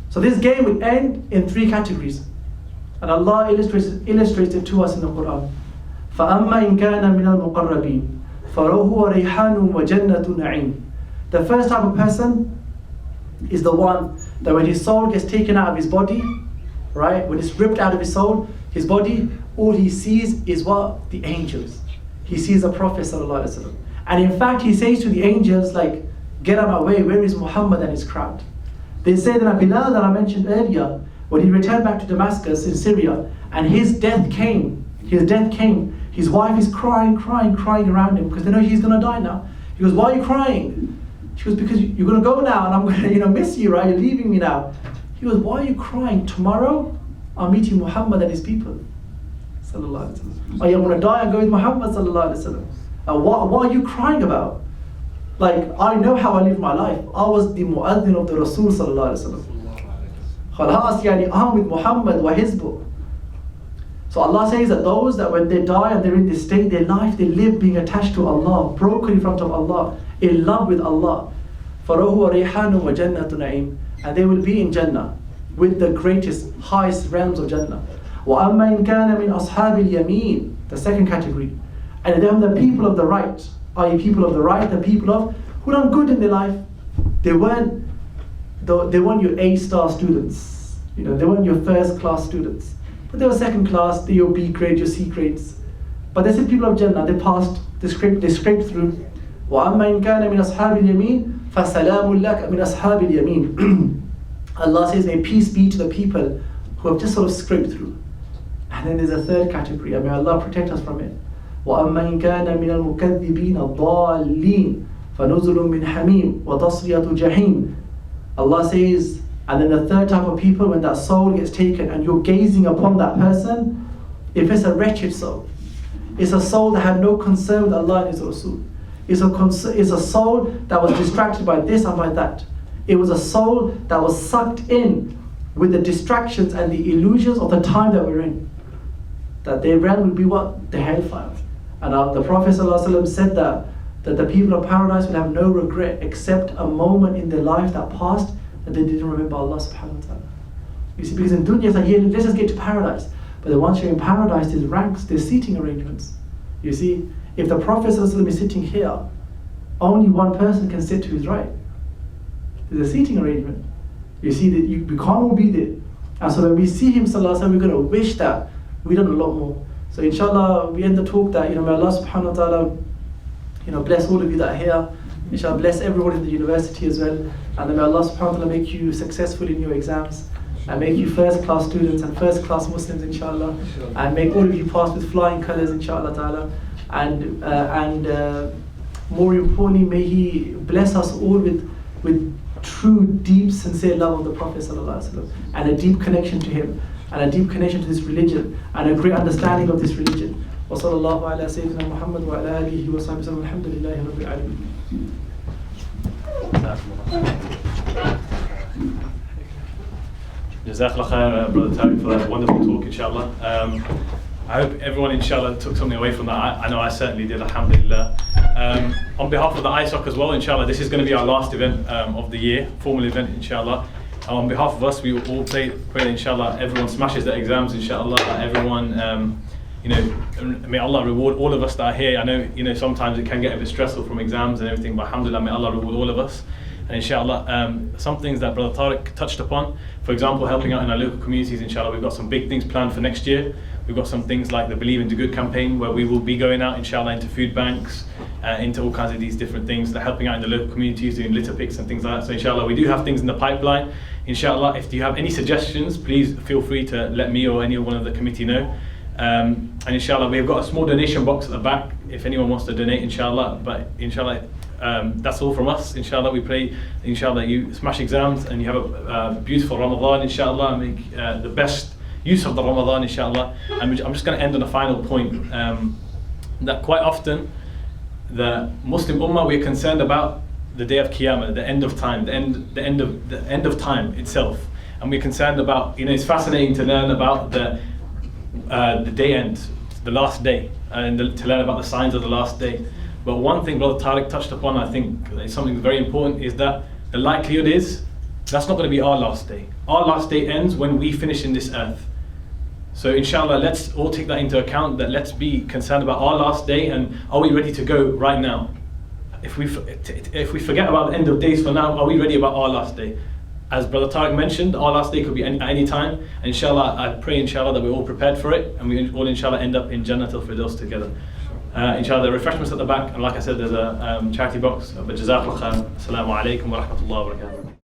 So this game will end in 3 categories. And Allah illustrates it to us in the Quran. فَأَمَّا إِنْ كَانَ مِنَ الْمُقَرَّبِينَ فَرَوْهُ وَرَيْحَانٌ وَجَنَّةُ نَعِيمٍ. The first type of person is the one that when his soul gets taken out of his body, right? When it's ripped out of his soul, his body, all he sees is what? The angels. He sees the Prophet sallallahu alaihi wasallam. And in fact, he says to the angels, get out of my way, where is Muhammad and his crowd? They say that Bilal that I mentioned earlier, when he returned back to Damascus in Syria, and his death came, his wife is crying around him, because they know he's going to die now. He goes, why are you crying? She goes, because you're going to go now, and I'm going to miss you, right? You're leaving me now. He goes, why are you crying? Tomorrow, I'm meeting Muhammad and his people. Sallallahu alaihi wasallam. Oh, you want to die and go with Muhammad sallallahu alaihi wasallam. What are you crying about? I know how I live my life. I was the mu'adhin of the Rasul sallallahu alaihi wasallam. Khalas, yani I'm with Muhammad wa hizbu. So Allah says that those that when they die and they're in this state, their life, they live being attached to Allah, broken in front of Allah, in love with Allah. فَرَوْهُ وَرِيحَانٌ وَجَنَّةُ نَعِيمٍ. And they will be in Jannah, with the greatest, highest realms of Jannah. وَأَمَّا إِنْ كَانَ مِنْ أَصْحَابِ الْيَمِينِ. The second category. And then the people of the right, i.e. people of the right, the people of who done good in their life. They weren't your A-star students. They weren't your first class students. But they were second class, they your B grade, your C grades. But they said people of Jannah, they passed, they scraped through. وَأَمَّا إِنْ كَانَ مِنْ أَصْحَابِ الْيَمِينِ فَسَلَامٌ لَكَ مِنْ أَصْحَابِ الْيَمِينِ. Allah says, may peace be to the people who have just sort of scraped through. And then there's a third category, and may Allah protect us from it. وَأَمَّا إِنْ كَانَ مِنَ الْمُكَذِّبِينَ الضَّالِّينَ فَنُزُلٌ مِّنْ حَمِيمٍ وَتَصْلِيَةُ جَحِيمٍ. Allah says, and then the third type of people, when that soul gets taken and you're gazing upon that person, if it's a wretched soul, it's a soul that had no concern with Allah and His Rasul. It's a soul that was distracted by this and by that. It was a soul that was sucked in with the distractions and the illusions of the time that we're in. That their realm will be what? The hellfire. And the Prophet ﷺ said that the people of paradise will have no regret except a moment in their life that passed that they didn't remember Allah subhanahu wa ta'ala. You see, because in dunya it's like, yeah, let's just get to paradise. But then once you're in paradise, there's ranks, there's seating arrangements. You see, if the Prophet ﷺ is sitting here, only one person can sit to his right. There's a seating arrangement. You see that we can't all be there. And so when we see him, sallallahu alaihi wasallam, we're going to wish that we've done a lot more. So inshallah, we end the talk that, may Allah subhanahu wa ta'ala, bless all of you that are here. Inshallah, bless everyone in the university as well. And then may Allah subhanahu wa ta'ala make you successful in your exams. And make you first class students and first class Muslims, inshallah. And make all of you pass with flying colours, inshallah ta'ala. And more importantly, may He bless us all with true, deep, sincere love of the Prophet sallallahu alaihi wasallam, and a deep connection to him, and a deep connection to this religion, and a great understanding of this religion. Wa sallallahu ala sayyidina Muhammad wa ala alihi wa sahbihi alhamdulillahi rabbil alamin. Jazakallah khair, Brother Tariq, for that wonderful talk, inshallah. I hope everyone, inshallah, took something away from that. I know I certainly did, alhamdulillah. On behalf of the ISOC as well, inshallah, this is going to be our last event of the year, formal event, inshallah. On behalf of us, we will all pray that, inshallah, everyone smashes their exams, inshallah. Everyone, may Allah reward all of us that are here. I know, sometimes it can get a bit stressful from exams and everything, but alhamdulillah, may Allah reward all of us. And inshallah, some things that Brother Tariq touched upon, for example, helping out in our local communities, inshallah, we've got some big things planned for next year. We've got some things like the Believe in the Good campaign, where we will be going out, inshallah, into food banks, into all kinds of these different things, that helping out in the local communities, doing litter picks and things like that. So inshallah, we do have things in the pipeline. Inshallah, if you have any suggestions, please feel free to let me or any one of the committee know. And inshallah, we've got a small donation box at the back if anyone wants to donate, inshallah. But inshallah, that's all from us. Inshallah, we pray, inshallah, you smash exams and you have a beautiful Ramadan, inshallah, and make the best use of the Ramadan, inshallah. And I'm just going to end on a final point, that quite often the Muslim Ummah, we're concerned about the day of Qiyamah, the end of time, the end of time itself, and we're concerned about, it's fascinating to learn about the day end, the last day, and to learn about the signs of the last day. But one thing Brother Tariq touched upon, I think is something very important, is that the likelihood is that's not going to be our last day. Our last day ends when we finish in this earth. So inshallah, let's all take that into account, that let's be concerned about our last day, and are we ready to go right now? If we forget about the end of days for now, are we ready about our last day? As Brother Tariq mentioned, our last day could be at any time. And inshallah, I pray inshallah that we're all prepared for it, and we all inshallah end up in Jannat al-Firdaus together. Inshallah, the refreshments at the back, and like I said, there's a charity box. But Jazakallah khair. Assalamu alaikum wa rahmatullahi wa barakatuh.